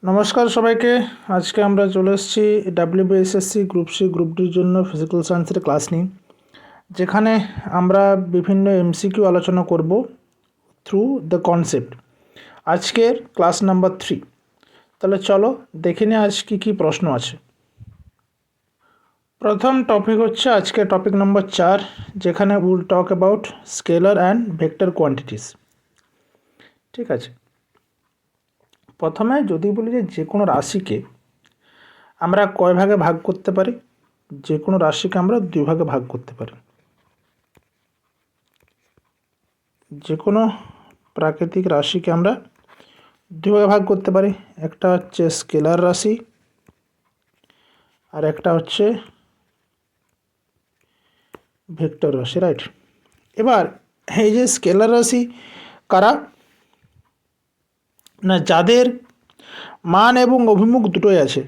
নমস্কার সবাইকে। আজকে আমরা চলে এসেছি ডাব্লিউবিএসএসসি গ্রুপ সি গ্রুপ ডির জন্য ফিজিক্যাল সায়েন্সের ক্লাস নিই, যেখানে আমরা বিভিন্ন এমসিকিউ আলোচনা করব থ্রু দ্য কনসেপ্ট। আজকের ক্লাস নাম্বার 3। তাহলে চলো দেখে নিই আজ কী প্রশ্ন আছে। প্রথম টপিক হচ্ছে আজকের টপিক নম্বর 4, যেখানে will talk about scalar and vector quantities. ঠিক আছে, প্রথমে যদি বলি যে কোনো রাশিকে আমরা কয় ভাগে ভাগ করতে পারি। যে কোনো রাশিকে আমরা 2 ভাগে ভাগ করতে পারি। যে কোনো প্রাকৃতিক রাশিকে আমরা 2 ভাগে ভাগ করতে পারি। একটা হচ্ছে স্কেলার রাশি আর একটা হচ্ছে ভেক্টর রাশি, রাইট। এবার এই যে স্কেলার রাশি কারা না, যাদের মান এবং অভিমুখ দুটোই আছে।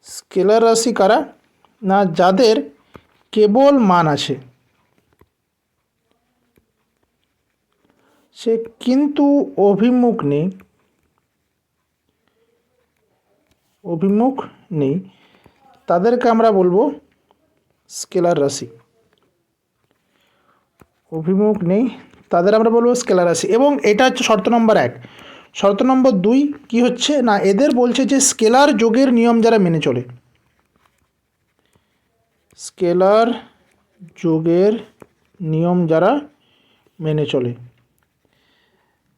স্কেলার রাশি কারা না, যাদের কেবল মান আছে, সে কিন্তু অভিমুখ নেই, তাদেরকে আমরা বলবো স্কেলার রাশি। অভিমুখ নেই তাদের আমরা বলবো স্কেলার রাশি। এবং এটা হচ্ছে শর্ত নম্বর 1। শর্ত নম্বর 2 কি হচ্ছে না, এদের বলছে যে স্কেলার যোগের নিয়ম যারা মেনে চলে, স্কেলার যোগের নিয়ম যারা মেনে চলে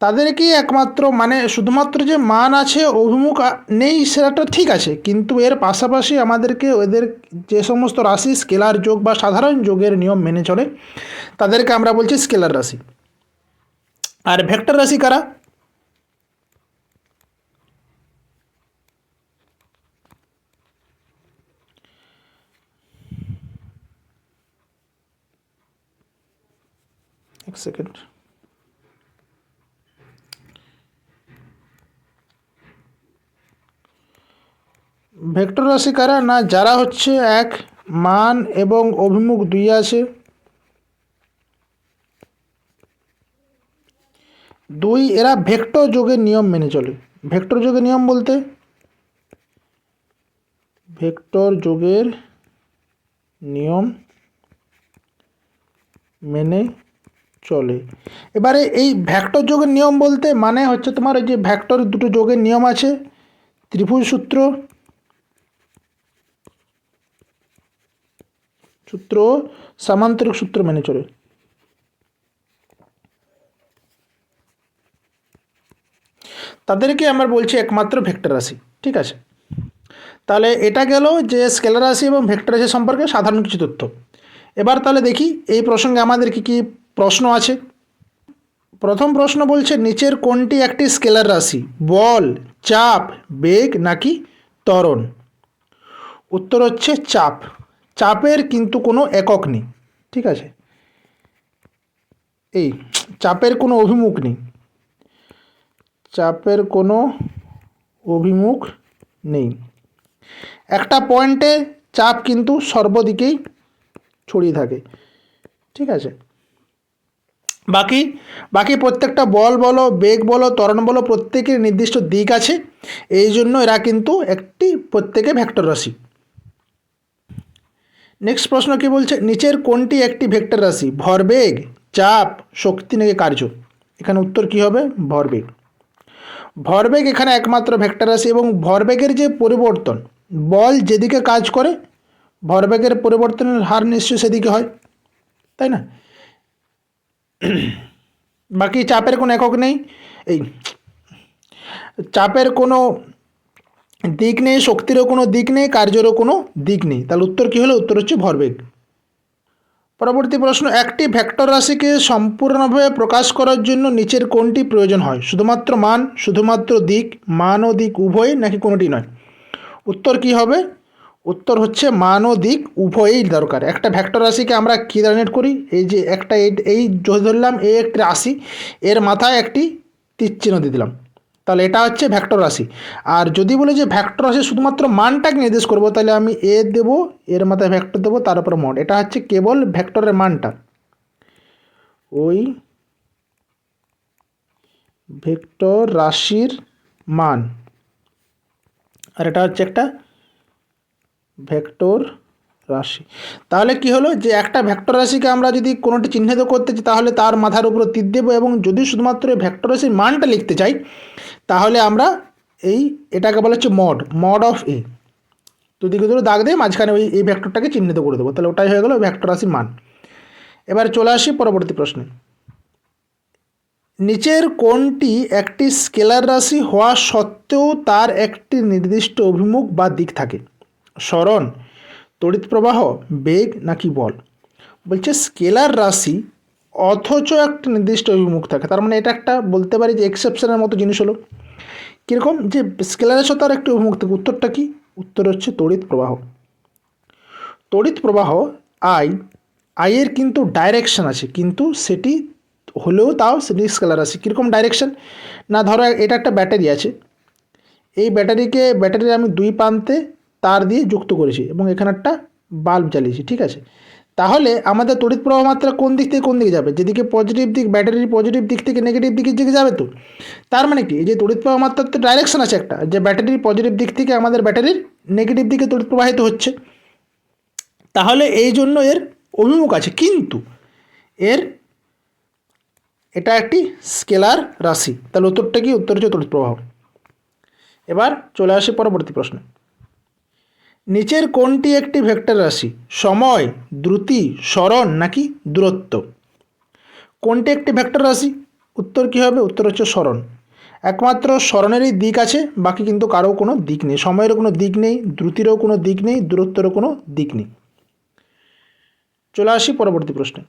তাদেরকেই একমাত্র, মানে শুধুমাত্র যে মান আছে অভিমুখ নেই সেটা ঠিক আছে, কিন্তু এর পাশাপাশি আমাদেরকে ওদের যে সমস্ত রাশি স্কেলার যোগ বা সাধারণ যোগের নিয়ম মেনে চলে তাদেরকে আমরা বলছি স্কেলার রাশি। আর ভেক্টর রাশি কারা, এক সেকেন্ড, ভেক্টর রাশি কারা না, যারা হচ্ছে এক মান এবং অভিমুখ 2 আছে, 2 এরা ভেক্টর যোগের নিয়ম মেনে চলে। ভেক্টর যোগের নিয়ম বলতে ভেক্টর যোগের নিয়ম মেনে চলে। এবারে এই ভেক্টর যোগের নিয়ম বলতে মানে হচ্ছে তোমার ওই যে ভেক্টর দুটো যোগের নিয়ম আছে, ত্রিভুজ সূত্র সামান্তরিক সূত্র মেনে চলে। তাদেরকে আমরা বলছি একমাত্র ভেক্টর রাশি। ঠিক আছে, তাহলে এটা গেল যে স্কেলার রাশি এবং ভেক্টর রাশি সম্পর্কে সাধারণ কিছু তথ্য। এবার তাহলে দেখি এই প্রসঙ্গে আমাদের কি প্রশ্ন আছে। প্রথম প্রশ্ন বলছে নিচের কোনটি একটি স্কেলার রাশি, বল, চাপ, বেগ নাকি ত্বরণ? উত্তর হচ্ছে চাপ। চাপের কিন্তু কোনো একক নেই। ঠিক আছে, এই চাপের কোনো অভিমুখ নেই, চাপের কোনো অভিমুখ নেই। একটা পয়েন্টে চাপ কিন্তু সর্বদিকেই ছড়িয়ে থাকে। ঠিক আছে, বাকি প্রত্যেকটা বল বলো, বেগ বলো, ত্বরণ বলো, প্রত্যেকের নির্দিষ্ট দিক আছে, এই জন্য এরা কিন্তু একটি প্রত্যেকে ভেক্টর রাশি। নেক্সট প্রশ্ন কি বলছে, নিচের কোনটি একটি ভেক্টর রাশি, ভরবেগ, চাপ, শক্তি নাকি কার্য? এখানে উত্তর কি হবে, ভরবেগ। ভরবেগ এখানে একমাত্র ভেক্টর রাশি। এবং ভরবেগের যে পরিবর্তন, বল যেদিকে কাজ করে ভরবেগের পরিবর্তনের হার নিশ্চয়ই সেদিকে হয়, তাই না? বাকি চাপের কোনো একক নেই, এই চাপের কোনো দিক নেই, শক্তিরও কোনো দিক নেই, কার্যেরও কোনো দিক নেই। তাহলে উত্তর কী হলো, উত্তর হচ্ছে ভরবেগ। পরবর্তী প্রশ্ন, একটি ভেক্টর রাশিকে সম্পূর্ণভাবে প্রকাশ করার জন্য নিচের কোনটি প্রয়োজন হয়, শুধুমাত্র মান, শুধুমাত্র দিক, মান ও দিক উভয় নাকি কোনোটি নয়? উত্তর কি হবে, উত্তর হচ্ছে মান ও দিক উভয়ই দরকার। একটা ভেক্টর রাশিকে আমরা কী ডিনোট করি, এই যে একটা এই ধরলাম এই একটি রাশি, এর মাথায় একটি তীর চিহ্ন দিয়ে দিলাম, তাহলে এটা হচ্ছে ভেক্টর রাশি। আর যদি বলি যে ভেক্টর রাশি শুধুমাত্র মানটাকে নির্দেশ করব, তাহলে আমি এ দেবো, এর মাথায় ভেক্টর দেবো, তার উপর মড, এটা হচ্ছে কেবল ভেক্টরের মানটা। ওই ভেক্টর রাশির মান, আর এটা হচ্ছে একটা ভেক্টর রাশি। তাহলে কি হলো যে একটা ভেক্টর রাশিকে আমরা যদি কোনোটি চিহ্নিত করতে চাই তাহলে তার মাথার উপরে তীর দেবো, এবং যদি শুধুমাত্র এই ভেক্টর রাশির মানটা লিখতে চাই তাহলে আমরা এটাকে বলা হচ্ছে মড অফ এ, দুদিকে দুটো দাগ দিয়ে মাঝখানে এই ভেক্টরটাকে চিহ্নিত করে দেবো, তাহলে ওটাই হয়ে গেল ভেক্টর রাশির মান। এবার চলে আসি পরবর্তী প্রশ্নে। নিচের কোনটি একটি স্কেলার রাশি হওয়া সত্ত্বেও তার একটি নির্দিষ্ট অভিমুখ বা দিক থাকে? সরণ, তড়িৎ প্রবাহ, বেগ নাকি বল? বলছে স্কেলার রাশি অথচ একটা নির্দিষ্ট অভিমুখ থাকে, তার মানে এটা একটা বলতে পারি যে এক্সেপশনের মতো জিনিস হলো। কীরকম? যে স্কেলারের সাথে আর একটি অভিমুখ থাকে। উত্তরটা কি? উত্তর হচ্ছে তড়িৎ প্রবাহ। তড়িৎ প্রবাহ আইয়ের কিন্তু ডাইরেকশন আছে, কিন্তু সেটি হলেও তাও সেটি স্কেলার রাশি। কীরকম ডাইরেকশন? না ধরো এটা একটা ব্যাটারি আছে, এই ব্যাটারির আমি দুই প্রান্তে তার দিয়ে যুক্ত করেছি এবং এখানে একটা বাল্ব জ্বালিয়েছি, ঠিক আছে? তাহলে আমাদের তড়িৎ প্রবাহ মাত্রা কোন দিক থেকে কোন দিকে যাবে? যেদিকে পজিটিভ দিক, ব্যাটারির পজিটিভ দিক থেকে নেগেটিভ দিকের দিকে যাবে। তো তার মানে কি, এই যে তড়িৎ প্রবাহ মাত্রার তো ডাইরেকশন আছে একটা, যে ব্যাটারির পজিটিভ দিক থেকে আমাদের ব্যাটারির নেগেটিভ দিকে তড়িৎ প্রবাহিত হচ্ছে, তাহলে এই জন্য এর অভিমুখ আছে, কিন্তু এটা একটি স্কেলার রাশি। তাহলে উত্তরটা কি? উত্তর হচ্ছে তড়িৎ প্রবাহ। এবার চলে আসি পরবর্তী প্রশ্নে। নিচের কোনটি একটি ভেক্টর রাশি? সময়, দ্রুতি, সরণ নাকি দূরত্ব? কোনটি একটি ভেক্টর রাশি? উত্তর কী হবে? উত্তর হচ্ছে সরণ। একমাত্র সরণেরই দিক আছে, বাকি কিন্তু কারো কোনো দিক নেই। সময়েরও কোনো দিক নেই, দ্রুতিরও কোনো দিক নেই, দূরত্বেরও কোনো দিক নেই। চলে আসি পরবর্তী প্রশ্নে।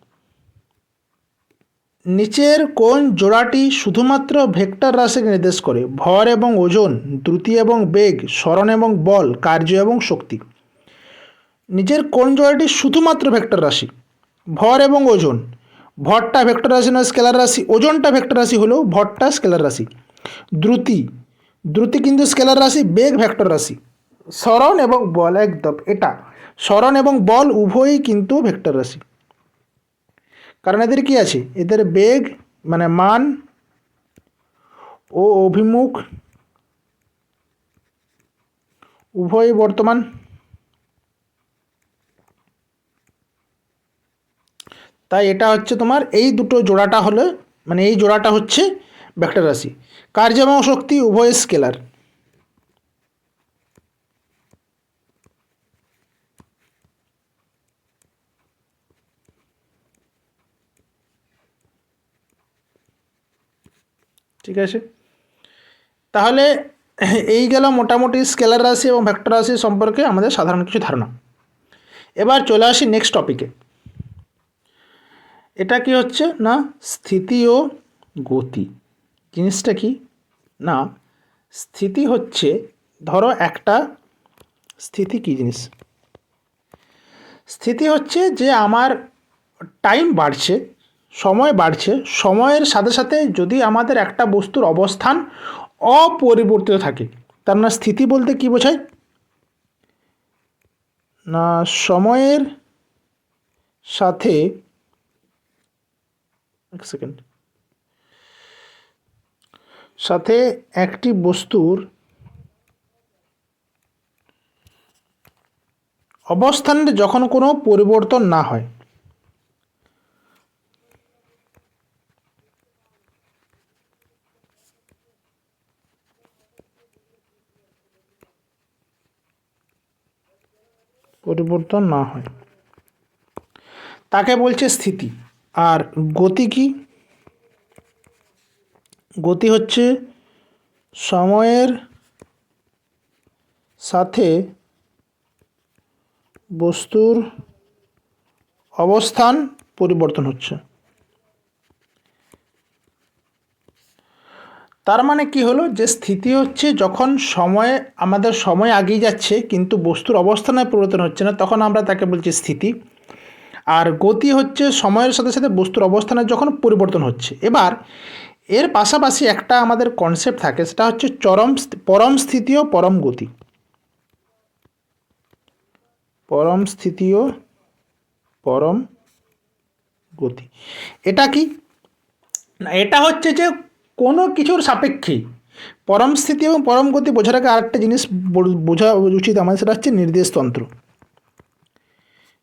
নিচের কোন জোড়াটি শুধুমাত্র ভেক্টর রাশিকে নির্দেশ করে? ভর এবং ওজন, দ্রুতি এবং বেগ, সরণ এবং বল, কার্য এবং শক্তি। নিচের কোন জোড়াটি শুধুমাত্র ভেক্টর রাশি? ভর এবং ওজন। ভরটা ভেক্টর রাশি নয়, স্কেলার রাশি। ওজনটা ভেক্টর রাশি হলেও ভরটা স্কেলার রাশি। দ্রুতি কিন্তু স্কেলার রাশি, বেগ ভেক্টর রাশি। সরণ এবং বল, একদম এটা, সরণ এবং বল উভয়ই কিন্তু ভেক্টর রাশি। কারণ এদের কি আছে? এদের বেগ মানে মান ও অভিমুখ উভয়ই বর্তমান। তাই এটা হচ্ছে তোমার এই দুটো জোড়াটা হলে, মানে এই জোড়াটা হচ্ছে ভেক্টর রাশি। কার্য এবং শক্তি উভয় স্কেলার। ঠিক আছে, তাহলে এই গেল মোটামুটি স্কেলার রাশি এবং ভেক্টর রাশি সম্পর্কে আমাদের সাধারণ কিছু ধারণা। এবার চলে আসি নেক্সট টপিকে। এটা কি হচ্ছে না, স্থিতি ও গতি। জিনিসটা কি না, স্থিতি হচ্ছে, ধরো একটা স্থিতি কি জিনিস? স্থিতি হচ্ছে যে আমার টাইম বাড়ছে, সময় বাড়ছে, সময়ের সাথে সাথে যদি আমাদের একটা বস্তুর অবস্থান অপরিবর্তিত থাকে, তার মানে স্থিতি বলতে কি বোঝায় না, সময়ের সাথে, এক সেকেন্ড, সাথে একটি বস্তুর অবস্থানের যখন কোনো পরিবর্তন না হয়, পরিবর্তন না হয়, তাকে বলছে স্থিতি। আর গতি কি? গতি হচ্ছে সময়ের সাথে বস্তুর অবস্থান পরিবর্তন হচ্ছে। তার মানে কি হলো, যে স্থিতি হচ্ছে যখন আমাদের সময় এগিয়ে যাচ্ছে কিন্তু বস্তুর অবস্থানের পরিবর্তন হচ্ছে না, তখন আমরা তাকে বলছি স্থিতি। আর গতি হচ্ছে সময়ের সাথে সাথে বস্তুর অবস্থানের যখন পরিবর্তন হচ্ছে। এবার এর পাশাপাশি একটা আমাদের কনসেপ্ট থাকে, সেটা হচ্ছে পরম স্থিতি ও পরম গতি। পরম স্থিতি ও পরম গতি। এটা কি না, এটা হচ্ছে যে কোনো কিছুর সাপেক্ষে পরম স্থিতি এবং পরম গতি বোঝার আগে আরেকটা জিনিস বোঝা উচিত আমাদের, সেটা হচ্ছে নির্দেশতন্ত্র।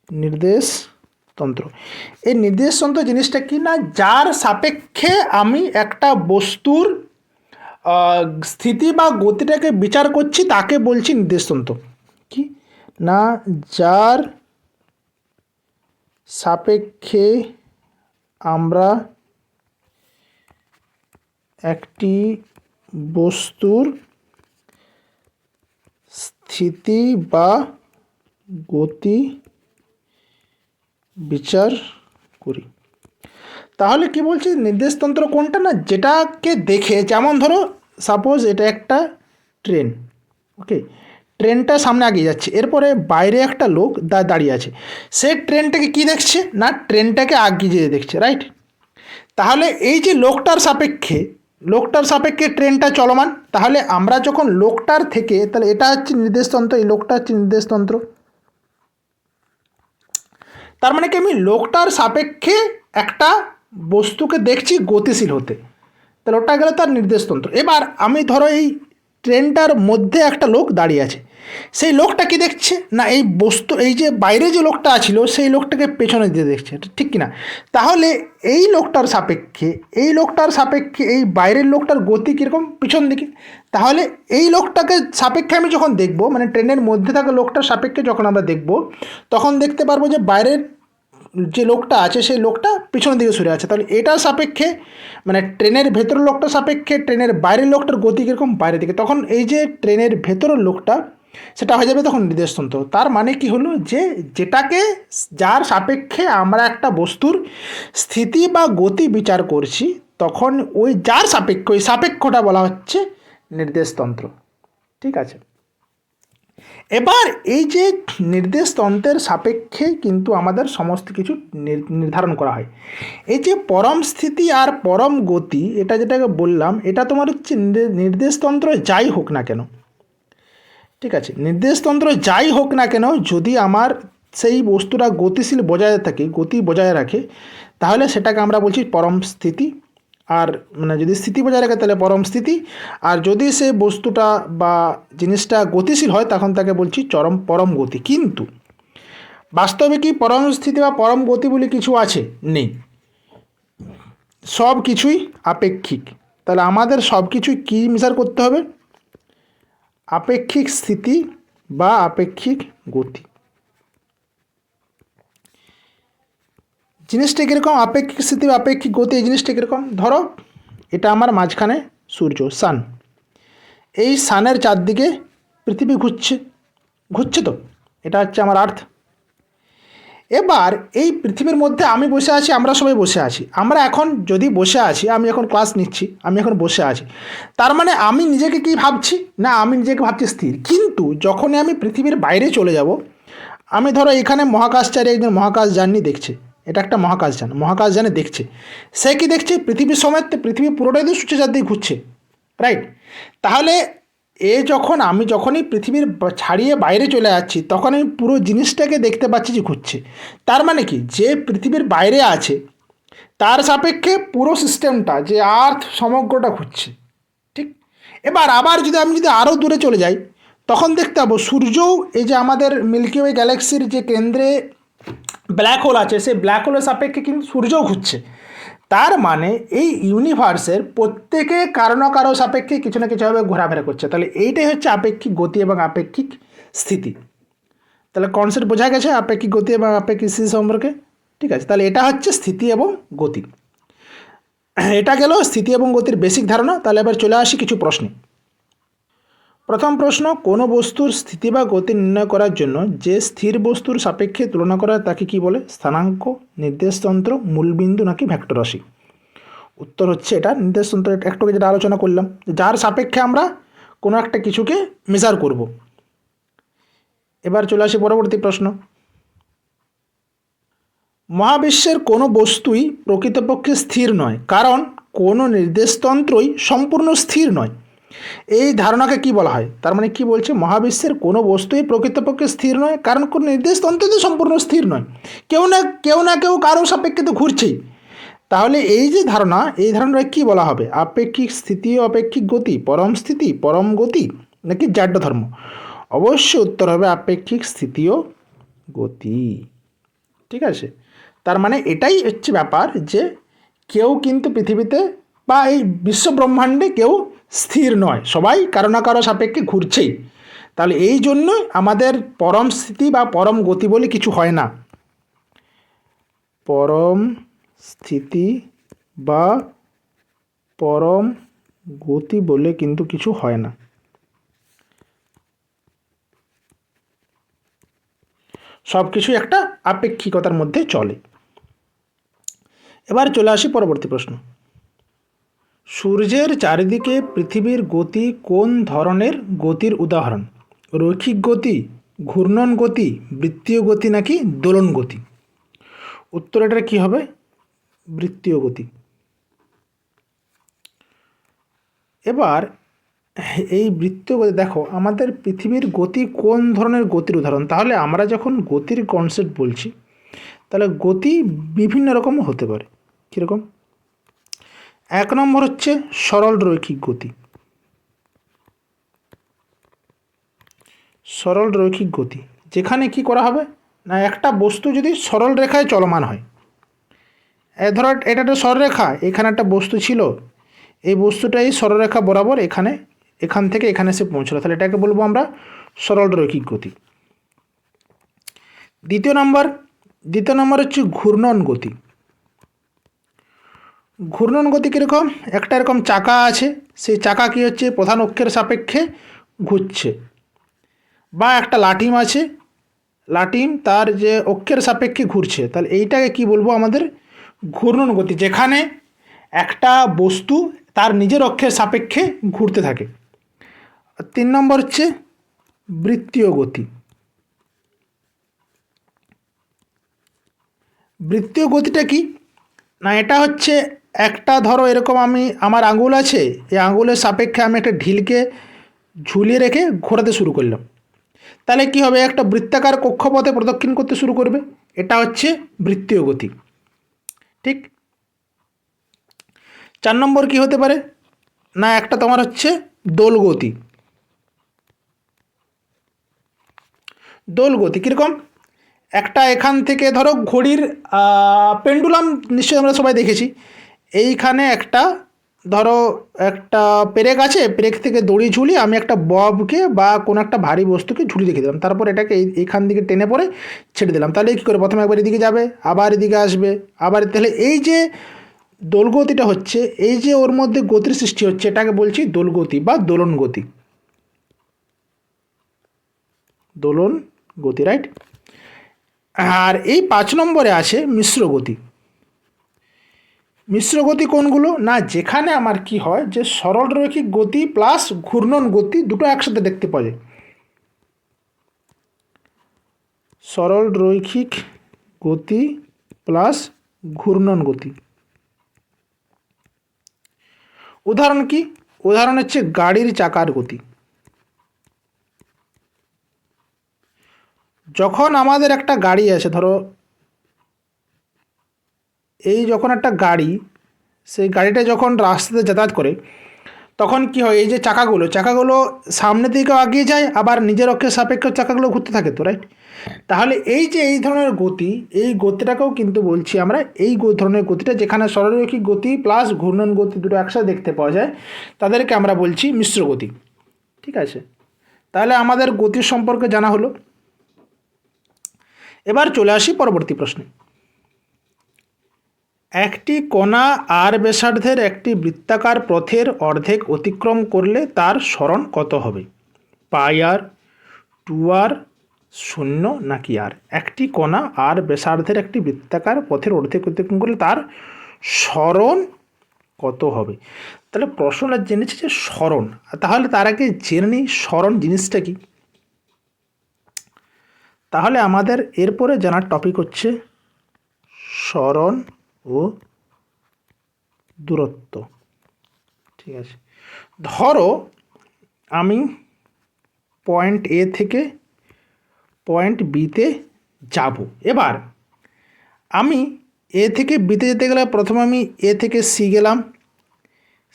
নির্দেশতন্ত্র, এই নির্দেশতন্ত্র জিনিসটা কি না, যার সাপেক্ষে আমি একটা বস্তুর স্থিতি বা গতিটাকে বিচার করছি তাকে বলছি নির্দেশতন্ত্র। কি না, যার সাপেক্ষে আমরা একটি বস্তুর স্থিতি বা গতি বিচার করি। তাহলে কি বলছি, নির্দেশতন্ত্র কোনটা না, যেটাকে দেখে, যেমন ধরো সাপোজ এটা একটা ট্রেন, ওকে, ট্রেনটা সামনে এগিয়ে যাচ্ছে, এরপরে বাইরে একটা লোক দাঁড়িয়ে আছে, সে ট্রেনটাকে কি দেখছে না, ট্রেনটাকে এগিয়ে যেতে দেখছে, রাইট। তাহলে এই যে লোকটার সাপেক্ষে ট্রেনটা চলমান, তাহলে আমরা যখন লোকটার থেকে, তাহলে এটা হচ্ছে নির্দেশতন্ত্র, এই লোকটা হচ্ছে নির্দেশতন্ত্র। তার মানে কি, আমি লোকটার সাপেক্ষে একটা বস্তুকে দেখছি গতিশীল হতে, তাহলে ওটা গেল তার নির্দেশতন্ত্র। এবার আমি ধরো এই ট্রেনটার মধ্যে একটা লোক দাঁড়িয়ে আছে, সেই লোকটা কি দেখছে না, এই বস্তু, এই যে বাইরে যে লোকটা ছিল সেই লোকটাকে পেছনে দিয়ে দেখছে, ঠিক কি না। তাহলে এই লোকটার সাপেক্ষে এই বাইরের লোকটার গতি কীরকম, পিছন দিকে। তাহলে এই লোকটাকে সাপেক্ষে আমি যখন দেখব, মানে ট্রেনের মধ্যে থাকা লোকটার সাপেক্ষে যখন আমরা দেখব, তখন দেখতে পারবো যে বাইরের যে লোকটা আছে সেই লোকটা পিছনের দিকে সরে আছে। তাহলে এটার সাপেক্ষে, মানে ট্রেনের ভেতরের লোকটার সাপেক্ষে ট্রেনের বাইরের লোকটার গতি কীরকম, বাইরের দিকে, তখন এই যে ট্রেনের ভেতরের লোকটা, সেটা হয়ে যাবে তখন নির্দেশতন্ত্র। তার মানে কি হলো, যে যেটাকে, যার সাপেক্ষে আমরা একটা বস্তুর স্থিতি বা গতি বিচার করছি, তখন ওই যার সাপেক্ষ, ওই সাপেক্ষটা বলা হচ্ছে নির্দেশতন্ত্র। ঠিক আছে, এবার এই যে নির্দেশতন্ত্রের সাপেক্ষে কিন্তু আমাদের সমস্ত কিছু নির্ধারণ করা হয়। এই যে পরম স্থিতি আর পরম গতি, এটা যেটাকে বললাম, এটা তোমার হচ্ছে নির্দেশতন্ত্র যাই হোক না কেন, ঠিক আছে, নির্দেশতন্ত্র যাই হোক না কেন, যদি আমার সেই বস্তুটা গতিশীল বজায় থাকে, গতি বজায় রাখে, তাহলে সেটাকে আমরা বলছি পরম স্থিতি। আর মানে যদি স্থিতি বজায় রাখে তাহলে পরম স্থিতি, আর যদি সে বস্তুটা বা জিনিসটা গতিশীল হয় তখন তাকে বলছি পরম গতি। কিন্তু বাস্তবে কি পরম স্থিতি বা পরম গতি বলে কিছু আছে? নেই, সব কিছুই আপেক্ষিক। তাহলে আমাদের সব কিছুই কী বিচার করতে হবে? আপেক্ষিক স্থিতি বা আপেক্ষিক গতি। জিনিসটা কীরকম, আপেক্ষিক স্থিতি বা আপেক্ষিক গতি, এই জিনিসটা কীরকম, ধরো এটা আমার মাঝখানে সূর্য, সান, এই সানের চারদিকে পৃথিবী ঘুরছে তো, এটা হচ্ছে আমার আর্থ। এবার এই পৃথিবীর মধ্যে আমি বসে আছি, আমরা সবাই বসে আছি, আমরা এখন যদি বসে আছি, আমি এখন ক্লাস নিচ্ছি, আমি এখন বসে আছি, তার মানে আমি নিজেকে কি ভাবছি না, আমি নিজেকে ভাবছি স্থির। কিন্তু যখনই আমি পৃথিবীর বাইরে চলে যাব, আমি ধরো এখানে মহাকাশচারী একজন মহাকাশযানী দেখছে, এটা একটা মহাকাশযানে দেখছে, সে কি দেখছে, পৃথিবীর সময় পৃথিবী পুরোটাই তো সূর্যের চারদিকে ঘুরছে, রাইট। তাহলে আমি যখনই পৃথিবীর ছাড়িয়ে বাইরে চলে যাচ্ছি, তখন আমি পুরো জিনিসটাকে দেখতে পাচ্ছি যে ঘুরছে। তার মানে কি, যে পৃথিবীর বাইরে আছে তার সাপেক্ষে পুরো সিস্টেমটা, যে আর্থ সমগ্রটা ঘুরছে, ঠিক। এবার আবার আমি যদি আরও দূরে চলে যাই, তখন দেখতে পাবো সূর্যও, এই যে আমাদের মিল্কি ওয়ে গ্যালাক্সির যে কেন্দ্রে ব্ল্যাক হোল আছে, সেই ব্ল্যাক হোলের সাপেক্ষে কিন্তু সূর্যও ঘুরছে। তার মানে এই ইউনিভার্সের প্রত্যেকে কারো না কারো সাপেক্ষে কিছু না কিছুভাবে ঘোরাফেরা করছে। তাহলে এইটাই হচ্ছে আপেক্ষিক গতি এবং আপেক্ষিক স্থিতি। তাহলে কনসেপ্ট বোঝা গেছে আপেক্ষিক গতি এবং আপেক্ষিক স্থিতি সম্পর্কে, ঠিক আছে। তাহলে এটা হচ্ছে স্থিতি এবং গতি, এটা গেল স্থিতি এবং গতির বেসিক ধারণা। তাহলে এবার চলে আসি কিছু প্রশ্নে। প্রথম প্রশ্ন, কোনো বস্তুর স্থিতি বা গতি নির্ণয় করার জন্য যে স্থির বস্তুর সাপেক্ষে তুলনা করা তাকে কি বলে? স্থানাঙ্ক, নির্দেশতন্ত্র, মূলবিন্দু নাকি ভেক্টর রাশি? উত্তর হচ্ছে এটা নির্দেশতন্ত্র, একটু যেটা আলোচনা করলাম, যার সাপেক্ষে আমরা কোনো একটা কিছুকে মেজার করব। এবার চলে আসি পরবর্তী প্রশ্ন। মহাবিশ্বের কোনো বস্তুই প্রকৃতপক্ষে স্থির নয়, কারণ কোনো নির্দেশতন্ত্রই সম্পূর্ণ স্থির নয়। এই ধারণাকে কি বলা হয়? তার মানে কি বলছে, মহাবিশ্বের কোনো বস্তুই প্রকৃতপক্ষে স্থির নয়, কারণ কোনো নির্দিষ্ট অন্তত সম্পূর্ণ স্থির নয়, কেউ কারো সাপেক্ষে তো ঘুরছেই। তাহলে এই যে ধারণা, এই ধারণাটা কি বলা হবে? আপেক্ষিক স্থিতি, অপেক্ষিক গতি, পরম স্থিতি, পরম গতি, নাকি জাড্য ধর্ম? অবশ্যই উত্তর হবে আপেক্ষিক স্থিতি ও গতি। ঠিক আছে, তার মানে এটাই হচ্ছে ব্যাপার যে কেউ কিন্তু পৃথিবীতে বা এই বিশ্ব ব্রহ্মাণ্ডে কেউ স্থির নয়, সবাই কারো না কারো সাপেক্ষে ঘুরছেই। তাহলে এই জন্যই আমাদের পরম স্থিতি বা পরম গতি বলে কিছু হয় না। পরম স্থিতি বা পরম গতি বলে কিন্তু কিছু হয় না। সব কিছু একটা আপেক্ষিকতার মধ্যে চলে। এবার চলে আসি পরবর্তী প্রশ্ন। সূর্যের চারিদিকে পৃথিবীর গতি কোন ধরনের গতির উদাহরণ? রৈখিক গতি, ঘূর্ণন গতি, বৃত্তীয় গতি, নাকি দোলন গতি? উত্তর এটার কী হবে? বৃত্তীয় গতি। এবার এই বৃত্তীয় গতি, দেখো আমাদের পৃথিবীর গতি কোন ধরনের গতির উদাহরণ? তাহলে আমরা যখন গতির কনসেপ্ট বলছি, তাহলে গতি বিভিন্ন রকম হতে পারে। কীরকম? এক নম্বর হচ্ছে সরল রৈখিক গতি। সরল রৈখিক গতি যেখানে কি করা হবে না, একটা বস্তু যদি সরল রেখায় চলমান হয়, ধরো এটা একটা সরলরেখা, এখানে একটা বস্তু ছিল, এই বস্তুটা এই সরলরেখা বরাবর এখান থেকে এখানে এসে পৌঁছলো, তাহলে এটাকে বলবো আমরা সরল রৈখিক গতি। দ্বিতীয় নম্বর হচ্ছে ঘূর্ণন গতি। ঘূর্ণন গতি কীরকম? একটা এরকম চাকা আছে, সেই চাকা কী হচ্ছে, প্রধান অক্ষের সাপেক্ষে ঘুরছে। বা একটা লাটিম আছে, লাটিম তার যে অক্ষের সাপেক্ষে ঘুরছে, তাহলে এইটাকে কি বলবো আমাদের? ঘূর্ণন গতি, যেখানে একটা বস্তু তার নিজের অক্ষের সাপেক্ষে ঘুরতে থাকে। তিন নম্বর হচ্ছে বৃত্তীয় গতি। বৃত্তীয় গতিটা কি না, এটা হচ্ছে একটা, ধরো এরকম আমার আঙুল আছে, এই আঙুলের সাপেক্ষে আমি একটা ঢিলকে ঝুলিয়ে রেখে ঘোরাতে শুরু করলাম, তাহলে কি হবে? একটা বৃত্তাকার কক্ষপথে প্রদক্ষিণ করতে শুরু করবে, এটা হচ্ছে বৃত্তীয় গতি। ঠিক। 4 নম্বর কি হতে পারে না, একটা তোমার হচ্ছে দোল গতি। দোল গতি কীরকম? একটা এখান থেকে ধরো ঘড়ির পেন্ডুলাম নিশ্চয়ই আমরা সবাই দেখেছি, এইখানে একটা ধরো একটা পেরেক আছে, পেরেক থেকে দড়ি ঝুলিয়ে আমি একটা ববকে বা কোনো একটা ভারী বস্তুকে ঝুলিয়ে রেখে দিলাম, তারপর এটাকে এইখান দিকে টেনে পরে ছেড়ে দিলাম, তাহলে কী করে? প্রথমে একবার এদিকে যাবে, আবার এদিকে আসবে, আবার, তাহলে এই যে দোলগতিটা হচ্ছে, এই যে ওর মধ্যে গতির সৃষ্টি হচ্ছে, এটাকে বলছি দোলগতি বা দোলন গতি। দোলন গতি, রাইট। আর এই 5 নম্বরে আছে মিশ্র গতি। মিশ্র গতি কোনগুলো না, যেখানে আমার কি হয় যে সরল রৈখিক গতি প্লাস ঘূর্ণন গতি দুটো একসাথে দেখতে পাওয়া যায়। সরল রৈখিক গতি প্লাস ঘূর্ণন গতি। উদাহরণ কি? উদাহরণ হচ্ছে গাড়ির চাকার গতি। যখন আমাদের একটা গাড়ি আছে, ধরো এই যখন একটা গাড়ি, সেই গাড়িটা যখন রাস্তাতে যাতায়াত করে, তখন কি হয়, এই যে চাকাগুলো সামনের দিকেও এগিয়ে যায়, আবার নিজের অক্ষের সাপেক্ষে চাকাগুলো ঘুরতে থাকে তো, রাইট। তাহলে এই যে এই ধরনের গতি, এই গতিটাকেও কিন্তু বলছি আমরা এই ধরনের গতিটা, যেখানে সরলরৈখিক গতি প্লাস ঘূর্ণন গতি দুটো একসাথে দেখতে পাওয়া যায়, তাদেরকে আমরা বলছি মিশ্র গতি। ঠিক আছে, তাহলে আমাদের গতির সম্পর্কে জানা হলো। এবার চলে আসি পরবর্তী প্রশ্নে। একটি কণা আর ব্যাসার্ধের একটি বৃত্তাকার পথের অর্ধেক অতিক্রম করলে তার সরণ কত হবে? পাই আর, 2r, 0 নাকি আর? একটি কণা আর ব্যাসার্ধের একটি বৃত্তাকার পথের অর্ধেক অতিক্রম করলে তার সরণ কত হবে? তাহলে প্রশ্নটা জেনেছি যে সরণ, তাহলে তার আগে জেনে নিই সরণ জিনিসটা কি। তাহলে আমাদের এরপরে জানার টপিক হচ্ছে সরণ ও দূরত্ব। ঠিক আছে, ধরো আমি পয়েন্ট এ থেকে পয়েন্ট বিতে যাব। এবার আমি এ থেকে বিতে যেতে গেলে প্রথমে আমি এ থেকে সি গেলাম,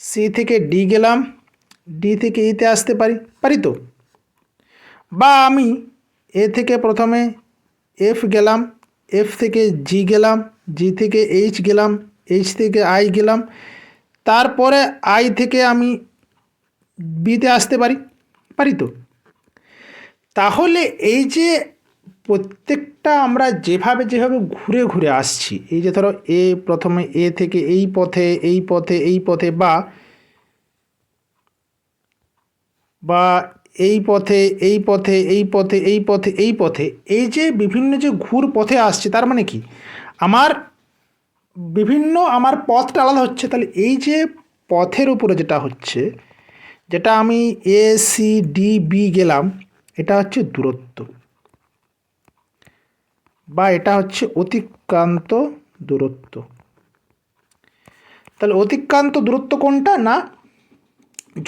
সি থেকে ডি গেলাম, ডি থেকে ইতে আসতে পারি তো? বা আমি এ থেকে প্রথমে এফ গেলাম, এফ থেকে জি গেলাম, জি থেকে এইচ গেলাম, এইচ থেকে আই গেলাম, তারপরে আই থেকে আমি বিতে আসতে পারি তো? তাহলে এই যে প্রত্যেকটা আমরা যেভাবে ঘুরে ঘুরে আসছি, এই যে ধরো এ প্রথমে এ থেকে এই পথে এই পথে বা এই পথে এই যে বিভিন্ন যে ঘুর পথে আসছে, তার মানে কি আমার আমার পথটা আলাদা হচ্ছে। তাহলে এই যে পথের উপরে যেটা হচ্ছে, যেটা আমি এ সি ডি বি গেলাম, এটা হচ্ছে দূরত্ব, বা এটা হচ্ছে অতিক্রান্ত দূরত্ব। তাহলে অতিক্রান্ত দূরত্ব কোনটা? না,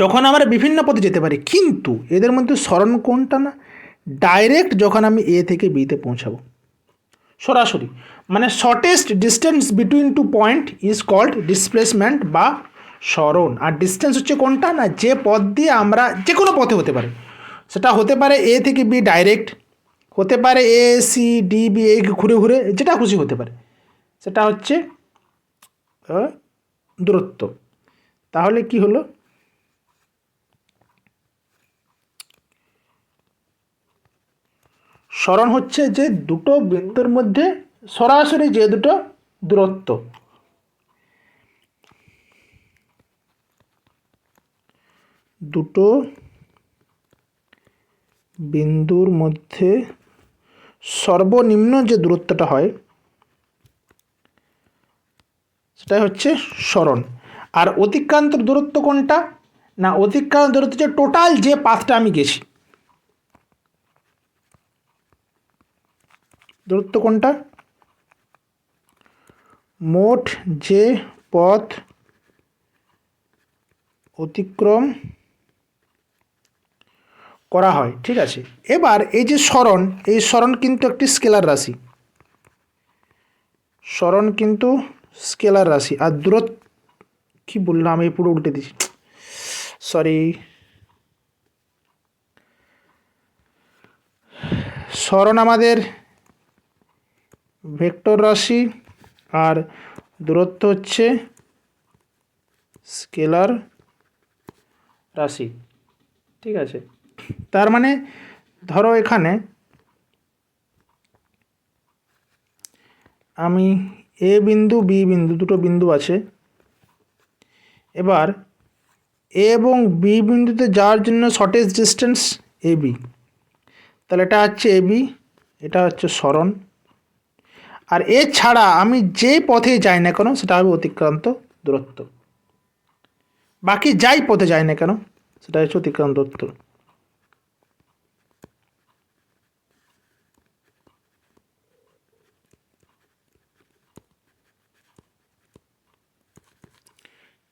যখন আমরা বিভিন্ন পথে যেতে পারি, কিন্তু এদের মধ্যে সরণ কোনটা? না, ডাইরেক্ট যখন আমি এ থেকে বিতে পৌঁছাবো সরাসরি, মানে shortest distance between two point is called displacement বা সরণ। আর ডিস্টেন্স হচ্ছে কোনটা? না, যে পথ দিয়ে আমরা যে কোনো পথে হতে পারে, সেটা হতে পারে এ থেকে বি ডাইরেক্ট, হতে পারে এ সি ডি বি এই ঘুরে ঘুরে, যেটা খুশি হতে পারে, সেটা হচ্ছে দূরত্ব। তাহলে কি হলো? সরণ হচ্ছে যে দুটো বিন্দুর মধ্যে সরাসরি যে দুটো দূরত্ব, দুটো বিন্দুর মধ্যে সর্বনিম্ন যে দূরত্বটা হয়, সেটাই হচ্ছে সরণ। আর অতিক্রান্ত দূরত্ব কোনটা? না, অতিক্রান্ত দূরত্ব হচ্ছে টোটাল যে পাথটা আমি গেছি। দূরত্ব কোনটা? মোট যে পথ অতিক্রম করা হয়, ঠিক আছে। এবার এই যে সরণ, এই সরণ কিন্তু একটি স্কেলার রাশি, সরণ কিন্তু স্কেলার রাশি। আর দূরত্ব কি বললাম, আমি পুরো উল্টে দিচ্ছি, সরি। সরণ আমাদের ভেক্টর রাশি, আর দূরত্ব হচ্ছে স্কেলার রাশি, ঠিক আছে। তার মানে ধরো এখানে আমি এ বিন্দু বি বিন্দু দুটো বিন্দু আছে। এবার এ এবং বি বিন্দুতে যাওয়ার জন্য শর্টেস্ট ডিস্টেন্স এ বি, তাহলে এটা হচ্ছে এ বি, এটা হচ্ছে সরণ। আর এছাড়া আমি যে পথে যাই না কেন, সেটা হবে অতিক্রান্ত দূরত্ব। বাকি যাই পথে যাই না কেন, সেটা হচ্ছে অতিক্রান্ত দূরত্ব।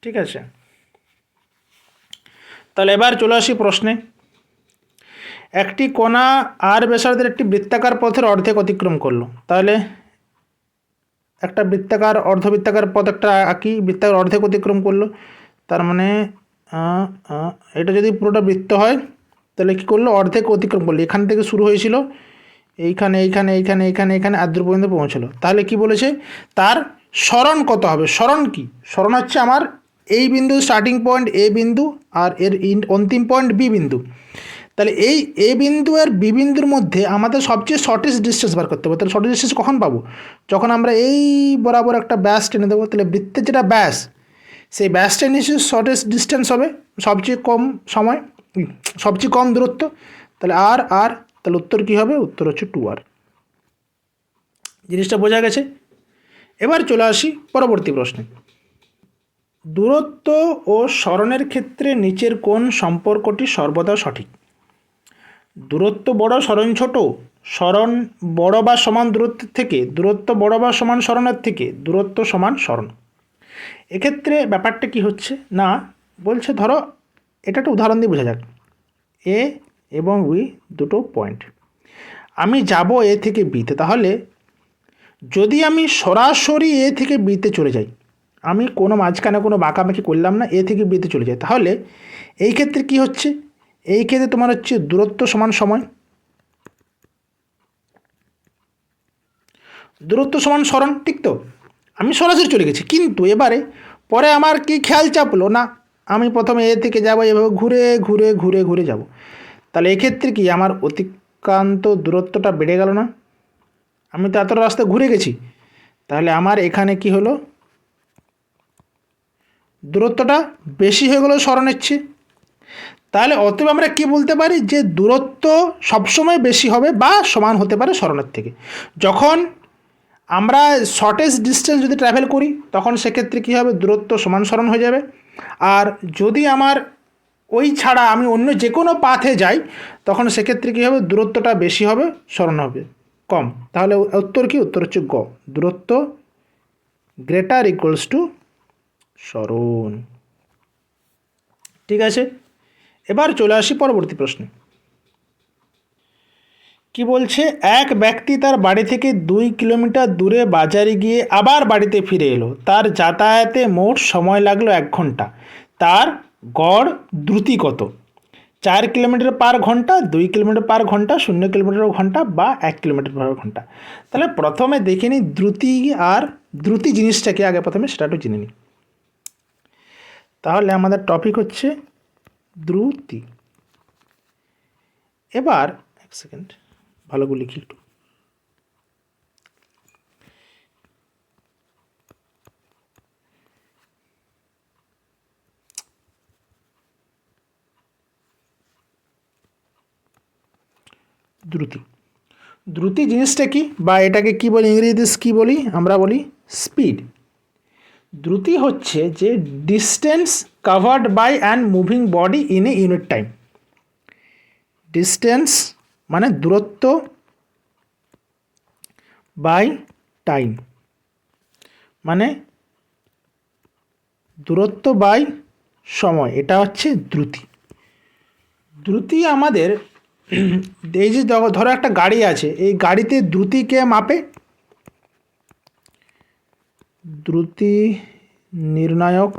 ঠিক আছে, তাহলে এবার চলে আসি প্রশ্নে। একটি কণা আর ব্যাসার্ধের একটি বৃত্তাকার পথের অর্ধেক অতিক্রম করলো। তাহলে একটা বৃত্তাকার অর্ধবৃত্তাকার পথ একটা আঁকি, বৃত্তাকার অর্ধেক অতিক্রম করলো, তার মানে এটা যদি পুরোটা বৃত্ত হয়, তাহলে কী করলো? অর্ধেক অতিক্রম করলো। এখান থেকে শুরু হয়েছিল, এইখানে আদ্র পর্যন্ত পৌঁছলো। তাহলে কি বলেছে? তার সরণ কত হবে? সরণ কি? সরণ হচ্ছে আমার এই বিন্দু স্টার্টিং পয়েন্ট এ বিন্দু, আর এর অন্তিম পয়েন্ট বি বিন্দু। তাহলে এই এ বিন্দু আর বি বিন্দুর মধ্যে আমাদের সবচেয়ে শর্টেস্ট ডিস্টেন্স বার করতে হবে। তাহলে শর্টেস্ট ডিস্টেন্স কখন পাবো? যখন আমরা এই বরাবর একটা ব্যাস টেনে দেবো। তাহলে বৃত্তের যেটা ব্যাস, সেই ব্যাসটা নিশ্চয়ই শর্টেস্ট ডিস্টেন্স হবে, সবচেয়ে কম সময়, সবচেয়ে কম দূরত্ব। তাহলে আর তাহলে উত্তর কী হবে? উত্তর হচ্ছে 2r। জিনিসটা বোঝা গেছে? এবার চলে আসি পরবর্তী প্রশ্নে। দূরত্ব ও সরণের ক্ষেত্রে নিচের কোন সম্পর্কটি সর্বদা সঠিক? দূরত্ব বড়, সরণ ছোট, সরণ বড় বা সমান দূরত্বের থেকে, দূরত্ব বড় বা সমান সরণের থেকে, দূরত্ব সমান সরণ। এক্ষেত্রে ব্যাপারটা কি হচ্ছে না, বলছে ধরো এটা একটা উদাহরণ দিয়ে বোঝা যাক। এ এবং বি দুটো পয়েন্ট। আমি যাব এ থেকে বিতে, তাহলে যদি আমি সরাসরি এ থেকে বিতে চলে যাই, আমি কোনো মাঝখানে কোনো বাঁকাবাঁকি করলাম না, এ থেকে বিতে চলে যাই, তাহলে এই ক্ষেত্রে কি হচ্ছে, এই ক্ষেত্রে তোমার হচ্ছে দূরত্ব সমান সময়, দূরত্ব সমান সরণ, ঠিক তো? আমি সরাসরি চলে গেছি, কিন্তু এবারে পরে আমার কি খেয়াল চাপলো না, আমি প্রথমে এ থেকে যাবো, এভাবে ঘুরে ঘুরে ঘুরে ঘুরে যাব, তাহলে এক্ষেত্রে কি আমার অতিক্রান্ত দূরত্বটা বেড়ে গেল না? আমি তো এত রাস্তা ঘুরে গেছি, তাহলে আমার এখানে কি হলো, দূরত্বটা বেশি হয়ে গেলো সরণের চেয়ে। তাহলে অতএব আমরা কি বলতে পারি, যে দূরত্ব সবসময় বেশি হবে বা সমান হতে পারে সরণের থেকে। যখন আমরা শর্টেস্ট ডিস্টেন্স যদি ট্রাভেল করি, তখন সেক্ষেত্রে কী হবে, দূরত্ব সমান সরণ হয়ে যাবে। আর যদি আমার ওই ছাড়া আমি অন্য যে কোনো পাথে যাই, তখন সেক্ষেত্রে কী হবে, দূরত্বটা বেশি হবে, সরণ হবে কম। তাহলে উত্তর কি, উত্তর হচ্ছে গ, দূরত্ব গ্রেটার ইকুয়ালস টু সরণ। ঠিক আছে, এবার চলে আসি পরবর্তী প্রশ্নে। কি বলছে, এক ব্যক্তি তার বাড়ি থেকে 2 কিলোমিটার দূরে বাজারে গিয়ে আবার বাড়িতে ফিরে এলো, তার যাতায়াতে মোট সময় লাগলো 1 ঘন্টা, তার গড় দ্রুতি কত? 4 কিলোমিটার পার ঘন্টা, 2 কিলোমিটার পার ঘন্টা, 0 কিলোমিটার ঘন্টা বা 1 কিলোমিটার পার ঘন্টা। তাহলে প্রথমে দেখে নিই দ্রুতি, আর দ্রুতি জিনিসটাকে আগে প্রথমে সেটা একটু জেনে নিই। তাহলে আমাদের টপিক হচ্ছে দ্রুতি। এবার এক সেকেন্ড, ভালো করে লিখি একটু। দ্রুতি, দ্রুতি জিনিসটা কি, বা এটাকে কি বলি, ইংরেজিতে কি বলি, আমরা বলি স্পিড। দ্রুতি হচ্ছে যে distance covered by an moving body in a unit time. Distance মানে দূরত্ব বাই টাইম, মানে দূরত্ব বাই সময়, এটা হচ্ছে দ্রুতি। দ্রুতি আমাদের এই যে ধরো একটা গাড়ি আছে, এই গাড়িতে দ্রুতিকে মাপে, দ্রুতি নির্ণায়ক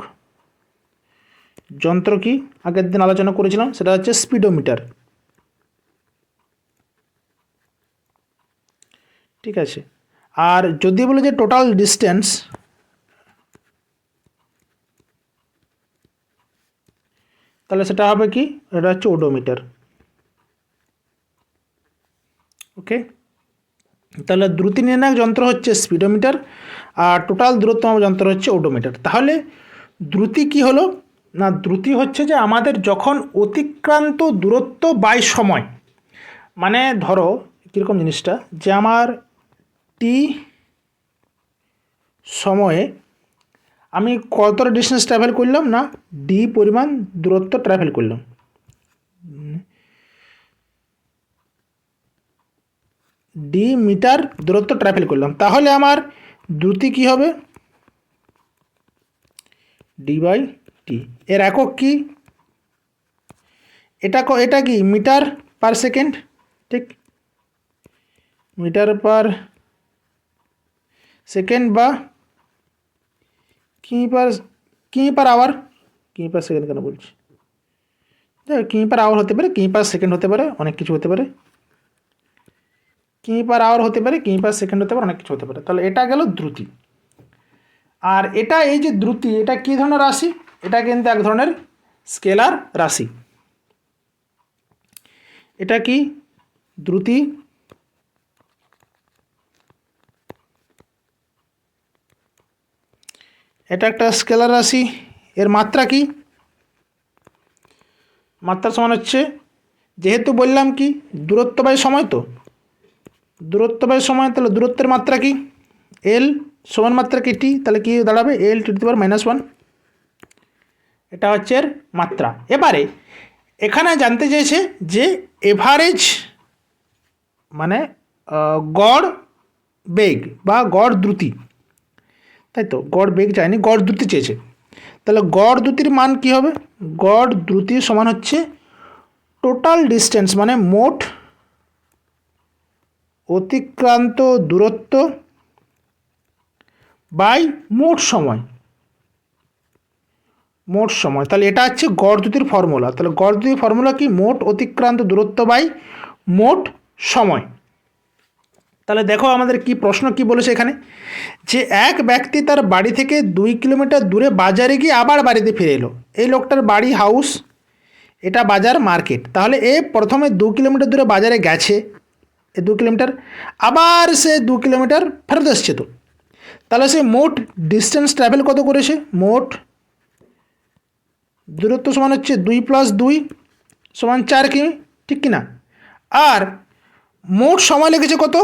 যন্ত্র কি আগের দিন আলোচনা করেছিলাম, সেটা হচ্ছে স্পিডোমিটার। ঠিক আছে, আর যদি বলে যে টোটাল ডিস্টেন্স, তাহলে সেটা হবে কি, এটা হচ্ছে ওডোমিটার। ওকে, তাহলে দ্রুতি নির্ণায়ক যন্ত্র হচ্ছে স্পিডোমিটার, আর টোটাল দূরত্ব যন্ত্র হচ্ছে ওডোমিটার। তাহলে দ্রুতি কি হলো না, দ্রুতি হচ্ছে যে আমাদের যখন অতিক্রান্ত দূরত্ব বাই সময়, মানে ধরো কীরকম জিনিসটা, যে আমার টি সময়ে আমি কতটা ডিস্টেন্স ট্রাভেল করলাম না, ডি পরিমাণ দূরত্ব ট্রাভেল করলাম, ডি মিটার দূরত্ব ট্রাভেল করলাম, তাহলে আমার দ্রুতি কি হবে, ডি বাই টি। এর একক কি, এটা কি মিটার পার সেকেন্ড, ঠিক, মিটার পার সেকেন্ড বা কিমি পার আওয়ার, কিমি পার সেকেন্ড কেন বলছি, কিমি পার আওয়ার হতে পারে, কিমি পার সেকেন্ড হতে পারে, অনেক কিছু হতে পারে, কিমি পার আওয়ার হতে পারে, কিমি পার সেকেন্ড হতে পারে, অনেক কিছু হতে পারে। তাহলে এটা গেল দ্রুতি। আর এটা এই যে দ্রুতি, এটা কী ধরনের রাশি, এটা কিন্তু এক ধরনের স্কেলার রাশি। এটা কি দ্রুতি, এটা একটা স্কেলার রাশি। এর মাত্রা কি, মাত্রা সমান হচ্ছে, যেহেতু বললাম কি দূরত্ব বাই সময়, তো দূরত্ব বাই সময়, তাহলে দূরত্বের মাত্রা কি, এল সমান মাত্রা কি টি, তাহলে কি দাঁড়াবে, এল টু দি পাওয়ার -1। এটা হচ্ছে এর মাত্রা। এবারে এখানে জানতে চেয়েছে যে এভারেজ মানে গড় বেগ বা গড় দ্রুতি, তাই তো, গড় বেগ চাইনি, গড় দ্রুতি চেয়েছে। তাহলে গড় দ্রুতির মান কি হবে, গড় দ্রুতি সমান হচ্ছে টোটাল ডিস্টেন্স মানে মোট অতিক্রান্ত দূরত্ব বাই মোট সময়, তাহলে এটা হচ্ছে গড় দ্রুতির ফর্মুলা। তাহলে গড় দ্রুতির ফর্মুলা কি? মোট অতিক্রান্ত দূরত্ব বাই মোট সময়। তাহলে দেখো আমাদের কি প্রশ্ন কি বলেছে এখানে, যে এক ব্যক্তি তার বাড়ি থেকে 2 কিলোমিটার দূরে বাজারে গিয়ে আবার বাড়িতে ফিরে এলো। এই লোকটার বাড়ি হাউস, এটা বাজার মার্কেট। তাহলে এ প্রথমে 2 কিলোমিটার দূরে বাজারে গেছে, এই 2 কিলোমিটার, আবার সে 2 কিলোমিটার ফেরত এসছে। তো তাহলে সে মোট ডিস্টেন্স ট্রাভেল কত করেছে? মোট দূরত্ব সমান হচ্ছে 2 + 2 সমান 4 কিমি, ঠিক কি না? আর মোট সময় লেগেছে কত?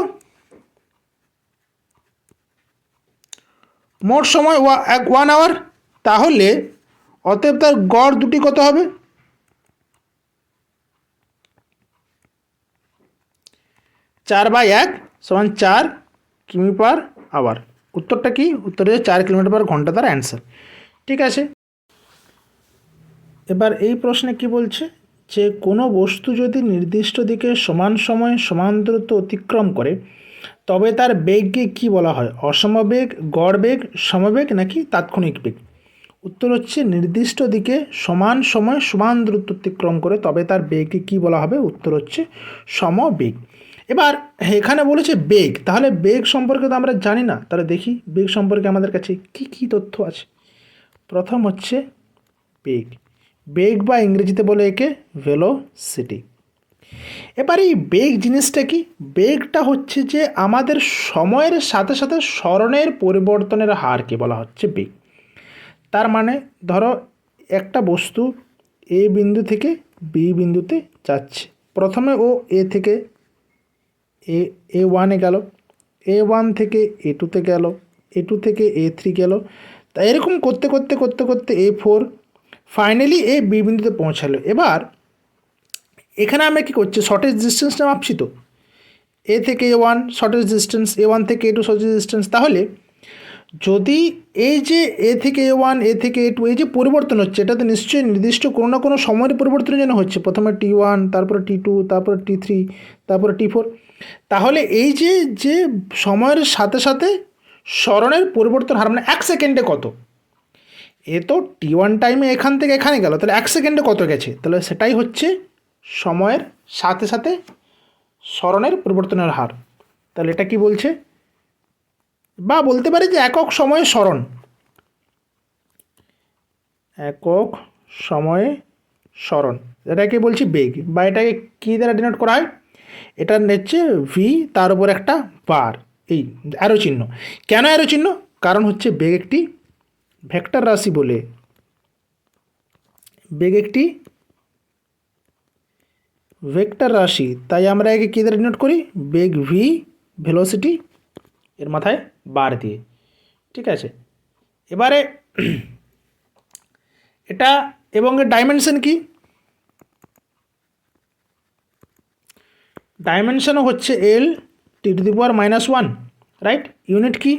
মোট সময় 1 আওয়ার। তাহলে অতএব তার গড় দুটি কত হবে? 4/1 সমান 4 কিমি পার আওয়ার। উত্তরটা কি? উত্তর হচ্ছে 4 কিলোমিটার পার ঘন্টা, তার অ্যান্সার। ঠিক আছে, এবার এই প্রশ্নে কি বলছে, যে কোনো বস্তু যদি নির্দিষ্ট দিকে সমান সময়ে সমান দূরত্ব অতিক্রম করে তবে তার বেগকে কি বলা হয়? অসমবেগ, গড় বেগ, সমবেগ নাকি তাৎক্ষণিক বেগ? উত্তর হচ্ছে নির্দিষ্ট দিকে সমান সময় সমান দূরত্ব অতিক্রম করে তবে তার বেগকে কি বলা হবে? উত্তর হচ্ছে সমবেগ। এবার এখানে বলেছে বেগ, তাহলে বেগ সম্পর্কে তো আমরা জানি না, তাহলে দেখি বেগ সম্পর্কে আমাদের কাছে কি কি তথ্য আছে। প্রথম হচ্ছে বেগ, বেগ বা ইংরেজিতে বলে একে ভেলোসিটি। এবার এই বেগ জিনিসটা কি? বেগটা হচ্ছে যে আমাদের সময়ের সাথে সাথে স্মরণের পরিবর্তনের হারকে বলা হচ্ছে বেগ। তার মানে ধরো একটা বস্তু এ বিন্দু থেকে বি বিন্দুতে যাচ্ছে, প্রথমে ও এ থেকে A1-এ গেল, A1 থেকে A2-তে গেল, A2 থেকে A3 গেল, তা এরকম করতে করতে করতে করতে A4, ফাইনালি এ বি বিন্দুতে পৌঁছালো। এবার এখানে আমরা কী করছি? শর্টেজ ডিস্টেন্সটা মাপছি। তো এ থেকে A1 শর্টেজ ডিস্টেন্স, A1 থেকে A2 শর্টেজ ডিস্টেন্স। তাহলে যদি এই যে এ থেকে A1 এ থেকে A2 এই যে পরিবর্তন হচ্ছে, এটাতে নিশ্চয়ই নির্দিষ্ট কোনো না কোনো সময়ের পরিবর্তনের জন্য হচ্ছে। প্রথমে T1, তারপরে T2, তারপরে T3, তারপরে T4। তাহলে এই যে যে সময়ের সাথে সাথে স্মরণের পরিবর্তন হার মানে 1 সেকেন্ডে কত? এ তো T1 টাইমে এখান থেকে এখানে গেল, তাহলে 1 সেকেন্ডে কত গেছে? তাহলে সেটাই হচ্ছে সময়ের সাথে সাথে স্মরণের পরিবর্তনের হার। তাহলে এটা কি বলছে? বা বলতে পারি যে একক সময়ে স্মরণ, একক সময়ে স্মরণ, এটাকে বলছি বেগ। বা এটাকে কী দ্বারা ডিনোট করা হয়? এটা হচ্ছে ভি, তার উপর একটা বার, এই অ্যারো চিহ্ন। কেন অ্যারো চিহ্ন? কারণ হচ্ছে বেগ একটি ভেক্টর রাশি বলে, বেগ একটি ভেক্টর রাশি, তাই আমরা একে কী দ্বারা ডিনোট করি? বেগ ভি, ভেলোসিটি এর মাথায় বার দিয়ে। ঠিক আছে, এবারে এটা এবং এর ডাইমেনশন কি? ডাইমেনশনও হচ্ছে L⁻⁻1, রাইট? ইউনিট কি?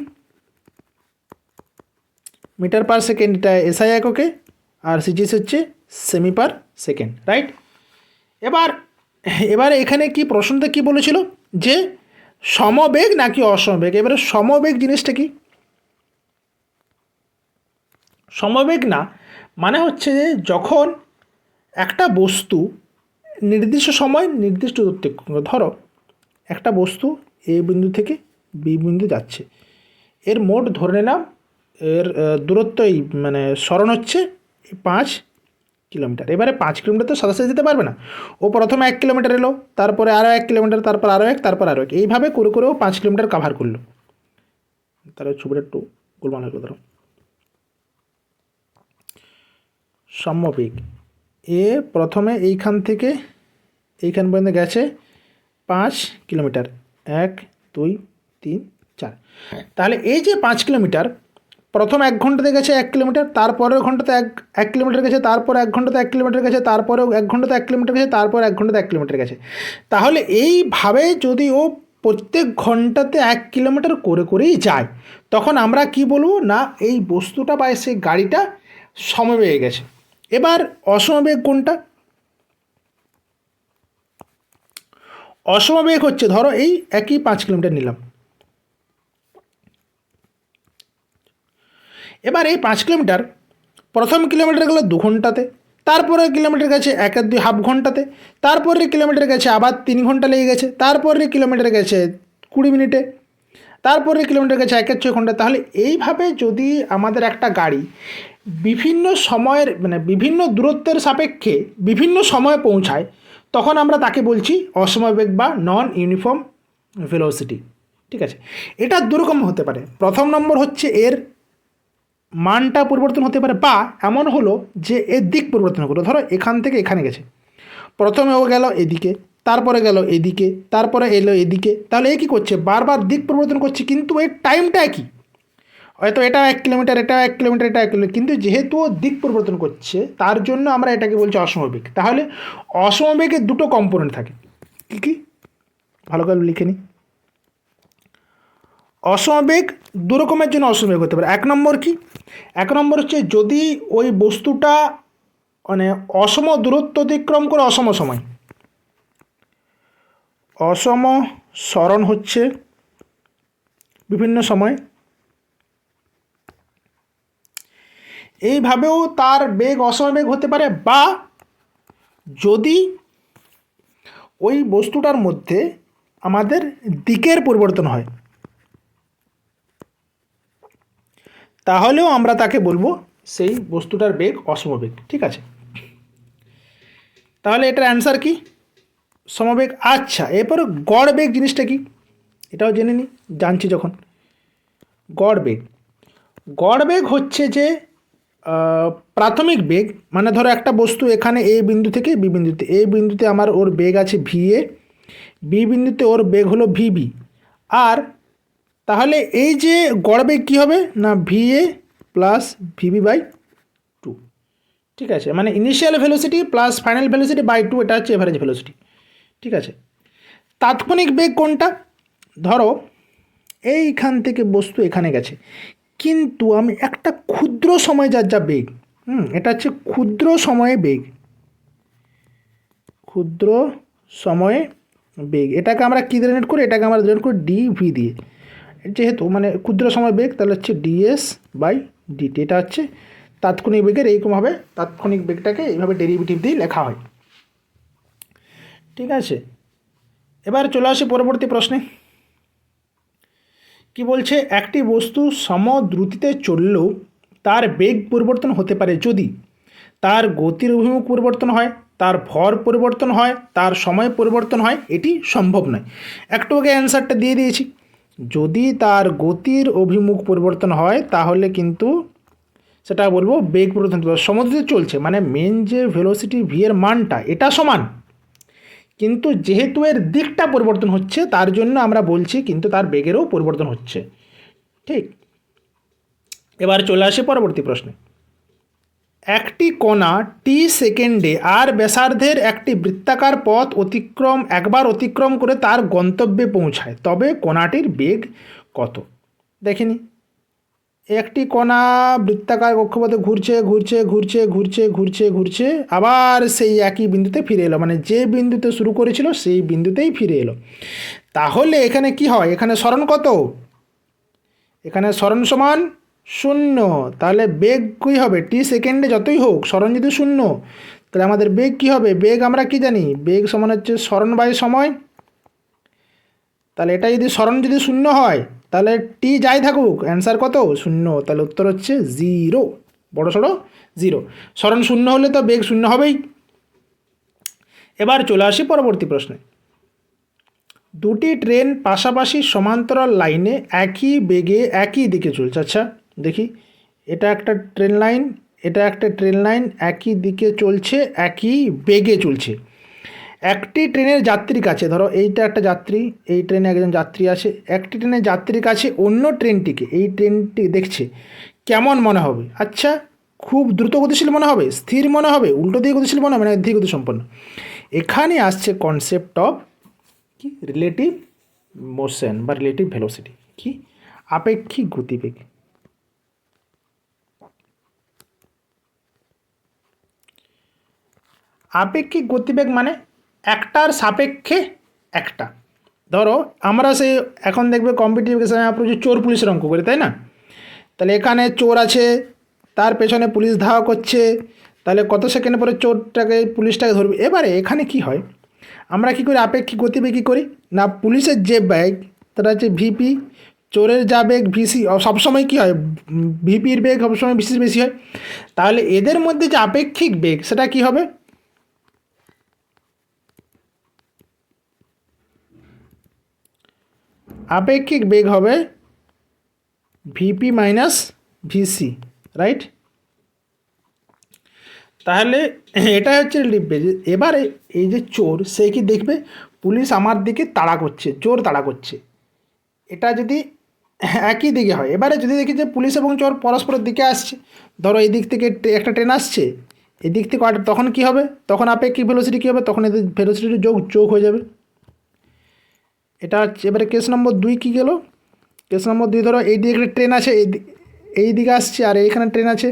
মিটার পার সেকেন্ড, এটা এসআই এককে, আর সিজিএস হচ্ছে সেমি পার সেকেন্ড, রাইট? এবারে এখানে কি প্রশ্নটা কি বলেছিল, যে সমবেগ নাকি অসমবেগ? এবারে সমবেগ জিনিসটা কি? সমবেগ না মানে হচ্ছে যে যখন একটা বস্তু নির্দিষ্ট সময় নির্দিষ্ট দূরত্বে, ধরো একটা বস্তু এ বিন্দু থেকে বি বিন্দু যাচ্ছে, এর মোট ধরে নিলাম এর দূরত্ব এই মানে স্মরণ হচ্ছে 5 কিলোমিটার। এবারে 5 কিলোমিটার তো সাথে সাথে যেতে পারবে না, ও প্রথমে 1 কিলোমিটার এলো, তারপরে আরও 1 কিলোমিটার, তারপর আরও 1, তারপর আরও 1, এইভাবে করে করেও 5 কিলোমিটার কাভার করলো। তাহলে ছবিটা একটু গোলমাল করে ধরো। সমবেগ, এ প্রথমে এইখান থেকে এইখান পর্যন্ত গেছে 5 কিলোমিটার, 1 2 3 4। তাহলে এই যে 5 কিলোমিটার প্রথম 1 ঘন্টাতে গেছে 1 কিলোমিটার, তারপরের ঘন্টাতে 1 কিলোমিটার গেছে, তারপর 1 ঘন্টাতে 1 কিলোমিটার গেছে, তারপরেও 1 ঘন্টাতে 1 কিলোমিটার গেছে, তারপর 1 ঘন্টাতে 1 কিলোমিটার গেছে। তাহলে এইভাবে যদি ও প্রত্যেক ঘন্টাতে 1 কিলোমিটার করে করেই যায়, তখন আমরা কি বলবো না এই বস্তুটা বা সেই গাড়িটা সমবেগে গেছে। এবার অসমবেগ কোনটা? অসমবেগ হচ্ছে ধরো এই একই 5 কিলোমিটার নিলাম, এবার এই 5 কিলোমিটার প্রথম কিলোমিটার গেলো 2 ঘন্টাতে, তারপরে কিলোমিটার গেছে 1-2 হাফ ঘন্টাতে, তারপরে কিলোমিটার গেছে আবার 3 ঘন্টা লেগে গেছে, তারপরে কিলোমিটার গেছে 20 মিনিটে, তারপরে কিলোমিটার গেছে 1-6 ঘন্টা। তাহলে এইভাবে যদি আমাদের একটা গাড়ি বিভিন্ন সময়ের মানে বিভিন্ন দূরত্বের সাপেক্ষে বিভিন্ন সময়ে পৌঁছায়, তখন আমরা তাকে বলছি অসমবেগ বা নন ইউনিফর্ম ভেলোসিটি। ঠিক আছে, এটা দুরকম হতে পারে। প্রথম নম্বর হচ্ছে এর মানটা পরিবর্তন হতে পারে, বা এমন হলো যে এর দিক পরিবর্তন হলো। ধরো এখান থেকে এখানে গেছে, প্রথমে ও গেল এদিকে, তারপরে গেল এদিকে, তারপরে এলো এদিকে, তাহলে এ কী করছে বারবার দিক পরিবর্তন করছে, কিন্তু এর টাইমটা একই। হয়তো এটাও 1 কিলোমিটার, এটাও 1 কিলোমিটার, এটা 1 কিলোমিটার, কিন্তু যেহেতু ও দিক পরিবর্তন করছে তার জন্য আমরা এটাকে বলছি অসমবেগ। তাহলে অসমবেগের দুটো কম্পোনেন্ট থাকে, কী কী ভালো করে লিখে নিই। অসমবেগ দু রকমের জন্য অসমবেগ হতে পারে। 1 নম্বর কি, 1 নম্বর হচ্ছে যদি ওই বস্তুটা মানে অসম দূরত্ব অতিক্রম করে অসম সময়, অসম সরণ হচ্ছে বিভিন্ন সময়, এইভাবেও তার বেগ অসমবেগ হতে পারে। বা যদি ওই বস্তুটার মধ্যে আমাদের দিকের পরিবর্তন হয়, তাহলেও আমরা তাকে বলবো সেই বস্তুটার বেগ অসমবেগ। ঠিক আছে, তাহলে এটার অ্যান্সার কি সমবেগ। আচ্ছা, এরপর গড় বেগ জিনিসটা কি এটাও জেনে নিই, জানছি যখন। গড় বেগ, গড় বেগ হচ্ছে যে প্রাথমিক বেগ, মানে ধরো একটা বস্তু এখানে এ বিন্দু থেকে বি বিন্দুতে, এ বিন্দুতে আমার ওর বেগ আছে ভি এ, বি বিন্দুতে ওর বেগ হলো ভিবি। আর তাহলে এই যে গড় বেগ কী হবে না V A plus V B by 2। ঠিক আছে, মানে initial velocity plus final velocity by 2, এটা হচ্ছে এভারেজ ভেলোসিটি। ঠিক আছে, তাৎক্ষণিক বেগ কোনটা, ধরো এইখান থেকে বস্তু এখানে গেছে, কিন্তু আমি একটা ক্ষুদ্র সময় যার যা বেগ, এটা হচ্ছে ক্ষুদ্র সময়ে বেগ, ক্ষুদ্র সময়ে বেগ, এটাকে আমরা কী দিয়ে ডিনোট করি, এটাকে আমরা ডিনোট করি ডিভি দিয়ে। যেহেতু মানে ক্ষুদ্র সময় বেগ, তাহলে হচ্ছে ডিএস বাই ডিটি, এটা হচ্ছে তাৎক্ষণিক বেগের এইরকমভাবে তাৎক্ষণিক বেগটাকে এইভাবে ডেরিভেটিভ দিয়ে লেখা হয়। ঠিক আছে, এবার চলে আসি পরবর্তী প্রশ্নে। কি বলছে, একটি বস্তু সমদ্রুতিতে চললেও তার বেগ পরিবর্তন হতে পারে যদি তার গতির অভিমুখ পরিবর্তন হয়, তার ভর পরিবর্তন হয়, তার সময় পরিবর্তন হয়। এটি সম্ভব নয়। একটু আগে অ্যান্সারটা দিয়ে দিয়েছি, যদি তার গতির অভিমুখ পরিবর্তন হয় তাহলে কিন্তু সেটা বলবো বেগ পরিবর্তন। সমদ্রুতিতে চলছে মানে মেন যে ভেলোসিটি ভি এর মানটা এটা সমান, কিন্তু যেহেতু এর দিকটা পরিবর্তন হচ্ছে তার জন্য আমরা বলছি কিন্তু তার বেগেরও পরিবর্তন হচ্ছে। ঠিক, এবার চলে আসে পরবর্তী প্রশ্নে। একটি কণা টি সেকেন্ডে আর ব্যাসার্ধের একটি বৃত্তাকার পথ একবার অতিক্রম করে তার গন্তব্যে পৌঁছায়, তবে কণাটির বেগ কত? দেখিনি, একটি কণা বৃত্তাকার কক্ষপথে ঘুরছে ঘুরছে ঘুরছে ঘুরছে ঘুরছে ঘুরছে, আবার সেই একই বিন্দুতে ফিরে এলো, মানে যে বিন্দুতে শুরু করেছিল সেই বিন্দুতেই ফিরে এলো। তাহলে এখানে কি হয়, এখানে সরণ কত, এখানে সরণ সমান 0, তাহলে বেগ কী হবে, টি সেকেন্ডে যতই হোক সরণ যদি 0, তাহলে আমাদের বেগ কী হবে, বেগ আমরা কি জানি, বেগ সমান হচ্ছে সরণ বাই সময়। তাহলে এটা যদি সরণ যদি 0 হয় তাহলে টি যাই থাকুক অ্যান্সার কত 0, তাহলে উত্তর হচ্ছে 0, বড় সড়ো 0। সরণ 0 হলে তো বেগ 0 হবেই। এবার চলে আসি পরবর্তী প্রশ্নে। দুটি ট্রেন পাশাপাশি সমান্তরাল লাইনে একই বেগে একই দিকে চলছে। আচ্ছা দেখি, এটা একটা ট্রেন লাইন, এটা একটা ট্রেন লাইন, একই দিকে চলছে একই বেগে চলছে। একটি ট্রেনের যাত্রীর কাছে, ধরো এইটা একটা যাত্রী, এই ট্রেনে একজন যাত্রী আছে, একটি ট্রেনের যাত্রীর কাছে অন্য ট্রেনটিকে, এই ট্রেনটি দেখছে কেমন মনে হবে? আচ্ছা, খুব দ্রুত গতিশীল মনে হবে, স্থির মনে হবে, উল্টো দিকে গতিশীল মনে হবে, মানে ধীর গতি সম্পন্ন। এখানে আসছে কনসেপ্ট অফ কি রিলেটিভ মোশন বা রিলেটিভ ভেলোসিটি, কি আপেক্ষিক গতিবেগ। আপেক্ষিক গতিবেগ মানে একটার সাপেক্ষে একটা। ধরো আমরা সেই এখন দেখবে কম্পিটিটিভ এক্সামে আমরা যে চোর পুলিশের অঙ্ক করি, তাই না? তাহলে এখানে চোর আছে, তার পেছনে পুলিশ ধাওয়া করছে, তাহলে কত সেকেন্ড পরে চোরটাকে পুলিশটাকে ধরবে। এবারে এখানে কি হয়, আমরা কী করি, আপেক্ষিক গতিবেগ কী করি না, পুলিশের যে বেগ সেটা হচ্ছে ভিপি, চোরের যা বেগ ভিসি, সবসময় কী হয়, ভিপির বেগ সবসময় ভিসির বেশি হয়। তাহলে এদের মধ্যে যে আপেক্ষিক বেগ সেটা কি হবে, আপেক্ষিক বেগ হবে ভিপি মাইনাস ভিসি, রাইট? তাহলে এটা হচ্ছে লিখবে যে এবারে এই যে চোর, সে কি দেখবে পুলিশ আমার দিকে তাড়া করছে, চোর তাড়া করছে, এটা যদি একই দিকে হয়। এবারে যদি দেখি যে পুলিশ এবং চোর পরস্পরের দিকে আসছে, ধরো এই দিক থেকে একটা ট্রেন আসছে, এই দিক থেকে তখন কি হবে, তখন আপেক্ষিক ভেলোসিটি কী হবে, তখন এদের ভেলোসিটির যোগ হয়ে যাবে। এটা হচ্ছে এবারে কেস নম্বর 2 কী গেল, কেস নম্বর 2 ধরো এই দিকে একটা ট্রেন আছে, এই দিকে আসছে, আর এইখানে ট্রেন আছে,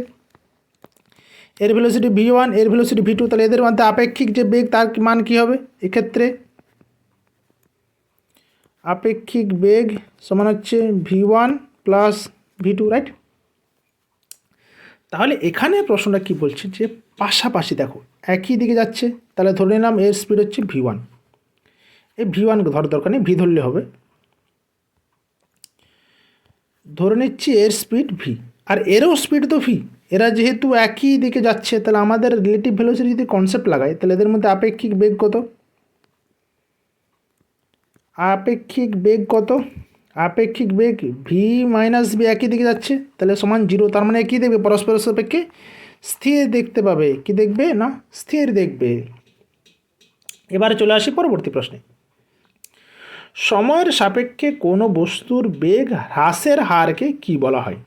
এর ভেলোসিটি v1, এর ভেলোসিটি v2, তাহলে এদের মধ্যে আপেক্ষিক যে বেগ তার মান কী হবে, এক্ষেত্রে আপেক্ষিক বেগ সমান হচ্ছে v1 প্লাস v2, রাইট? তাহলে এখানে প্রশ্নটা কি বলছে যে পাশাপাশি দেখো একই দিকে যাচ্ছে, তাহলে ধরে নিলাম এর স্পিড হচ্ছে v1, এই v1 ধর দরকার নেই, v ধরলে হবে, ধরে নিচ্ছি এর স্পিড v, আর এরও স্পিড তো v, এরা যেহেতু একই দিকে যাচ্ছে, তাহলে আমাদের রিলেটিভ ভেলোসিটি যদি কনসেপ্ট লাগাই, তাহলে এদের মধ্যে আপেক্ষিক বেগ কত, আপেক্ষিক বেগ কত, আপেক্ষিক বেগ ভি মাইনাস ভি, একই দিকে যাচ্ছে, তাহলে সমান 0, তার মানে কী দেখবে, পরস্পরের সাপেক্ষে স্থির দেখতে পাবে, কি দেখবে না স্থির দেখবে। এবারে চলে আসি পরবর্তী প্রশ্নে, সময়ের সাপেক্ষে কোনো বস্তুর বেগ হ্রাসের হারকে কি বলা হয়,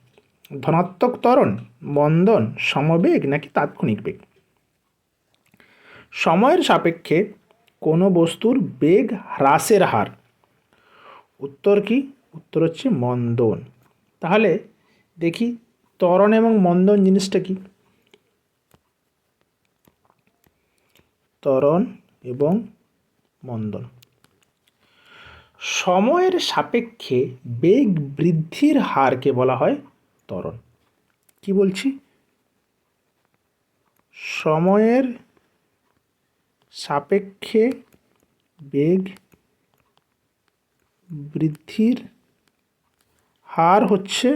ধনাত্মক ত্বরণ, মন্দন, সমবেগ নাকি তাৎক্ষণিক বেগ? সময়ের সাপেক্ষে কোনো বস্তুর বেগ হ্রাসের হার, উত্তর কি, উত্তর হচ্ছে মন্দন। তাহলে দেখি ত্বরণ এবং মন্দন জিনিসটা কি, ত্বরণ এবং মন্দন, সময়ের সাপেক্ষে বেগ বৃদ্ধির হারকে বলা হয় ত্বরণ। কি বলছি, সময়ের সাপেক্ষে বেগ বৃদ্ধির হার হচ্ছে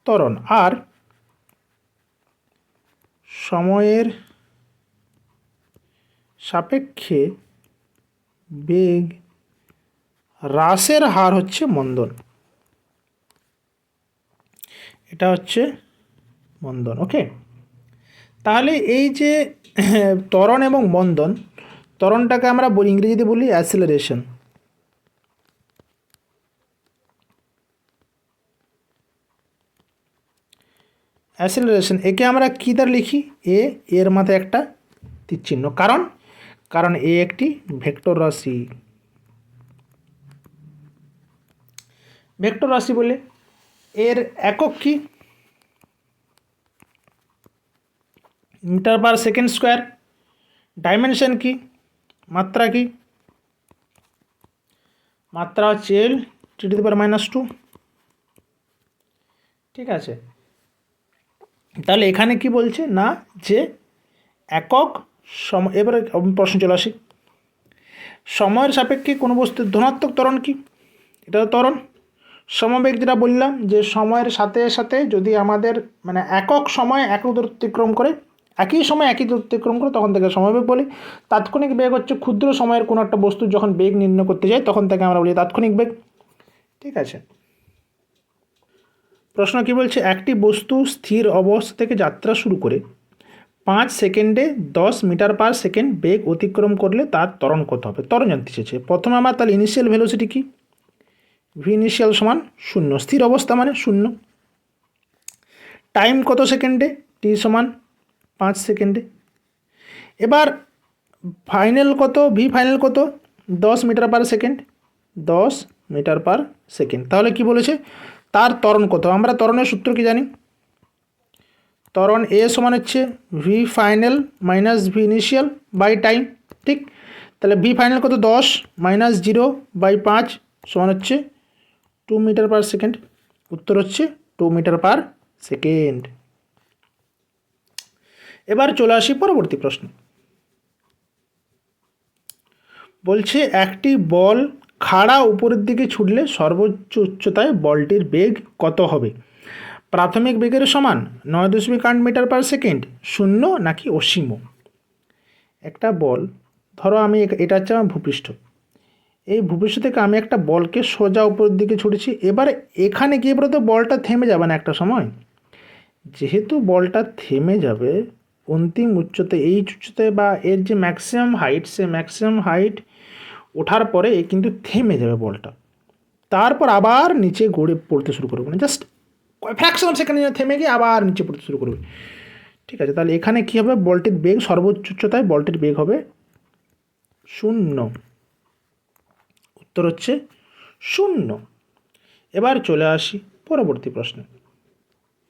ত্বরণ, আর সময়ের সাপেক্ষে বেগ হ্রাসের হার হচ্ছে মন্দন, এটা হচ্ছে মন্দন। ওকে, তাহলে এই যে ত্বরণ এবং মন্দন, ত্বরণটাকে আমরা বলি, ইংরেজিতে বলি অ্যাসিলারেশন, অ্যাসিলারেশন, একে আমরা কী দ্বারা লিখি, এর মাথায় একটা তীর চিহ্ন, কারণ এ একটি ভেক্টর রাশি, ভেক্টর রাশি বলে এর একক কি, metre per second square, dimension কি, মাত্রা কি, মাত্রা হচ্ছে L⁻²। ঠিক আছে, তাহলে এখানে কি বলছে না যে একক সময়, এবারে প্রশ্ন চলে আসি, সময়ের সাপেক্ষে কোনো বস্তুর ধনাত্মক ত্বরণ কি, এটা ত্বরণ। সমবেগ যেটা বললাম যে সময়ের সাথে সাথে যদি আমাদের মানে একক সময় একক দূরত্ব অতিক্রম করে, একই সময় একই দূরত্ব অতিক্রম করে, তখন থেকে সমবেগ বলি। তাৎক্ষণিক বেগ হচ্ছে ক্ষুদ্র সময়ের কোনো একটা বস্তু যখন বেগ নির্ণয় করতে যায়, তখন থেকে আমরা বলি তাৎক্ষণিক বেগ। ঠিক আছে, প্রশ্ন কি বলছে, একটি বস্তু স্থির অবস্থা থেকে যাত্রা শুরু করে 5 সেকেন্ডে 10 মিটার পার সেকেন্ড বেগ অতিক্রম করলে তার ত্বরণ কত হবে, ত্বরণ জানতে চেয়েছে। প্রথমে আমার তাহলে ইনিশিয়াল ভেলোসিটি কি, ভি ইনিশিয়াল সমান 0, স্থির অবস্থা মানে 0, টাইম কত সেকেন্ডে, টি সমান 5 সেকেন্ডে। এবার ফাইনাল কত, ভি ফাইনাল কত, 10 metre per second, 10 metre per second. তাহলে কি বলেছে, তার ত্বরণ কত, আমরা ত্বরণের সূত্র কি জানি, ত্বরণ এ সমান হচ্ছে V final minus V initial by time. ঠিক, তাহলে ভি ফাইনাল কত 10 মাইনাস 0/5 সমান হচ্ছে 2 মিটার পার সেকেন্ড। উত্তর হচ্ছে 2 মিটার পার সেকেন্ড। এবার চলে আসি পরবর্তী প্রশ্ন। বলছে একটি বল খাড়া উপরের দিকে ছুটলে সর্বোচ্চ উচ্চতায় বলটির বেগ কত হবে? প্রাথমিক বেগের সমান 9.8 মিটার পার সেকেন্ড, শূন্য নাকি অসীম? একটা বল, ধরো আমি এটা হচ্ছে আমার ভূপৃষ্ঠ, এই ভূপৃষ্ঠ থেকে আমি একটা বলকে সোজা উপরের দিকে ছুটেছি। এবার এখানে গিয়ে পরে তো বলটা থেমে যাবে না একটা সময়। যেহেতু বলটা থেমে যাবে, অন্তিম উচ্চতায় এই উচ্চতায় বা এর যে ম্যাক্সিমাম হাইট, সে ম্যাক্সিমাম হাইট ওঠার পরে এ কিন্তু থেমে যাবে বলটা, তারপর আবার নিচে গড়ে পড়তে শুরু করবে, মানে জাস্ট ফ্র্যাকশন অফ সেকেন্ডে থেমে গিয়ে আবার নিচে পড়তে শুরু করবে। ঠিক আছে, তাহলে এখানে কী হবে? বলটির বেগ সর্বোচ্চ উচ্চতায় বলটির বেগ হবে 0। উত্তর হচ্ছে 0। এবার চলে আসি পরবর্তী প্রশ্নে।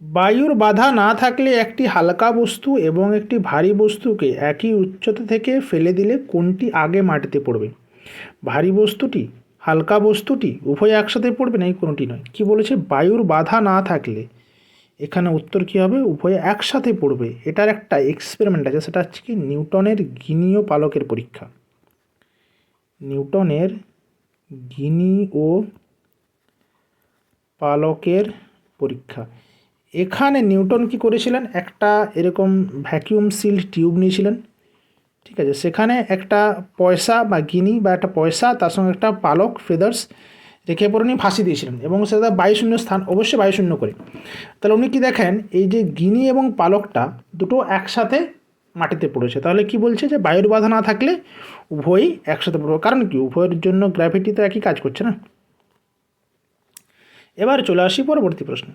বায়ুর বাধা না থাকলে একটি হালকা বস্তু এবং একটি ভারী বস্তুকে একই উচ্চতা থেকে ফেলে দিলে কোনটি আগে মাটিতে পড়বে? ভারী বস্তুটি, হালকা বস্তুটি, উভয় একসাথে পড়বে না, এই কোনোটি নয়। কি বলেছে? বায়ুর বাধা না থাকলে। এখানে উত্তর কী হবে? উভয়ে একসাথে পড়বে। এটার একটা এক্সপেরিমেন্ট আছে, সেটা হচ্ছে কি নিউটনের গিনি ও পালকের পরীক্ষা। নিউটনের গিনি ও পালকের পরীক্ষা। এখানে নিউটন কি করেছিলেন? একটা এরকম ভ্যাকিউম সিল্ড টিউব নিয়েছিলেন। ঠিক আছে, সেখানে একটা পয়সা বা গিনি বা একটা পয়সা, তার সঙ্গে একটা পালক ফেদার্স রেখে পরে উনি ফাঁসি দিয়েছিলেন, এবং সেটা বায়ুশূন্য স্থান, অবশ্যই বায়ুশূন্য করে। তাহলে উনি কি দেখেন, এই যে গিনি এবং পালকটা দুটো একসাথে মাটিতে পড়েছে। তাহলে কি বলছে? যে বায়ুর বাধা না থাকলে উভয়ই একসাথে পড়বে। কারণ কি? উভয়ের জন্য গ্র্যাভিটি তো একই কাজ করছে না। এবার চলে আসি পরবর্তী প্রশ্ন।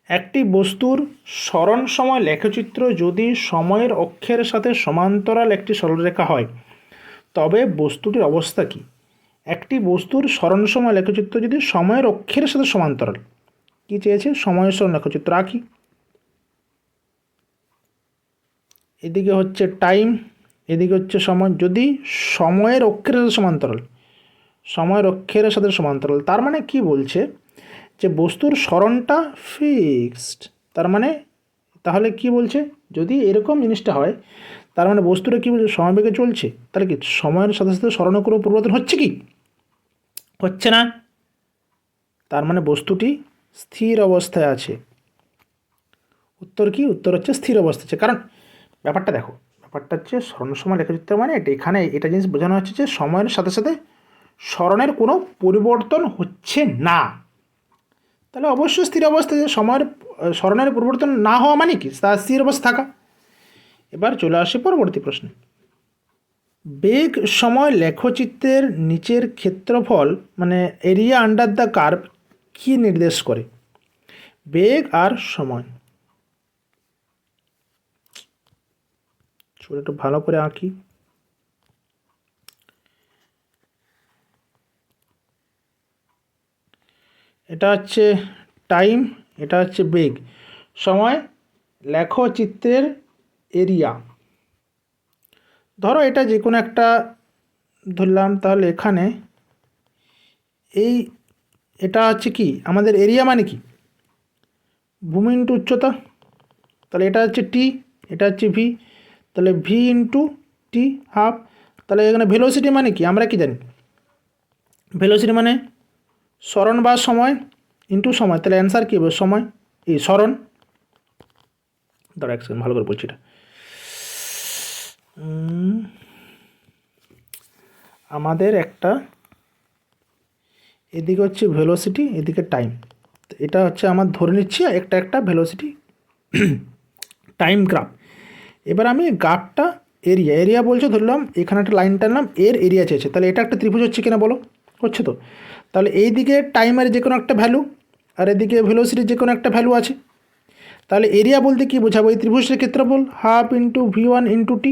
একটি বস্তুর সরণ সময় লেখচিত্র যদি সময়ের অক্ষের সাথে সমান্তরাল একটি সরলরেখা হয়, তবে বস্তুটির অবস্থা কী? একটি বস্তুর সরণ সময় লেখচিত্র যদি সময়ের অক্ষের সাথে সমান্তরাল, কি চেয়েছে? সময়ের সরণ লেখচিত্র আঁকি। এদিকে হচ্ছে টাইম, এদিকে হচ্ছে সময়। যদি সময়ের অক্ষের সাথে সমান্তরাল, সময়ের অক্ষের সাথে সমান্তরাল, তার মানে কি বলছে? যে বস্তুর সরণটা ফিক্সড। তার মানে তাহলে কি বলছে? যদি এরকম জিনিসটা হয়, তার মানে বস্তুটা কী বলছে? সমবেগে চলছে। তাহলে কি সময়ের সাথে সাথে সরণের কোনো পরিবর্তন হচ্ছে কি? হচ্ছে না। তার মানে বস্তুটি স্থির অবস্থায় আছে। উত্তর কি? উত্তর হচ্ছে স্থির অবস্থা আছে। কারণ ব্যাপারটা দেখো, ব্যাপারটা হচ্ছে সরণ সময় লেখচিত্র মানে এখানে এটা জিনিস বোঝানো হচ্ছে যে সময়ের সাথে সাথে সরণের কোনো পরিবর্তন হচ্ছে না। তাহলে অবশ্যই স্থির অবস্থায়, সময়ের সরণের পরিবর্তন না হওয়া মানে কি? তা স্থির অবস্থা থাকা। এবার চলে আসে পরবর্তী প্রশ্নে। বেগ সময় লেখচিত্রের নিচের ক্ষেত্রফল মানে এরিয়া আন্ডার দ্য কার্ভ কি নির্দেশ করে? বেগ আর সময়। একটু ভালো করে আঁকি। এটা হচ্ছে টাইম, এটা হচ্ছে বেগ। সময় লেখচিত্রের এরিয়া। ধরো এটা যে কোনো একটা ধরলাম, তাহলে এখানে এটা হচ্ছে কি আমাদের এরিয়া মানে কি? ভূমি ইন্টু উচ্চতা। তাহলে এটা হচ্ছে টি, এটা হচ্ছে ভি। তাহলে ভি ইন্টু টি হাফ। তাহলে এখানে ভেলোসিটি মানে কি? আমরা কি জানি? ভেলোসিটি মানে সরণ বা সময় ইন্টু সময়। তাহলে অ্যান্সার কী হবে? সময়, এই সরণ। দাঁড়া এক সেকেন্ড, ভালো করে বলছি এটা। আমাদের একটা এদিকে হচ্ছে ভেলোসিটি, এদিকে টাইম। এটা হচ্ছে আমার ধরে নিচ্ছি একটা ভেলোসিটি টাইম গ্রাফ। এবার আমি গ্রাফটা এরিয়া বলছে, ধরলাম এখানে একটা লাইন টানলাম, এর এরিয়া চেয়েছে। তাহলে এটা একটা ত্রিভুজ হচ্ছে কিনা বলো? হচ্ছে তো। তাহলে এই দিকে টাইমের যে কোনো একটা ভ্যালু, আর এদিকে ভেলোসিটির যে কোনো একটা ভ্যালু আছে। তাহলে এরিয়া বলতে কী বোঝাবো? এই ত্রিভুজের ক্ষেত্রফল half into V1 into T.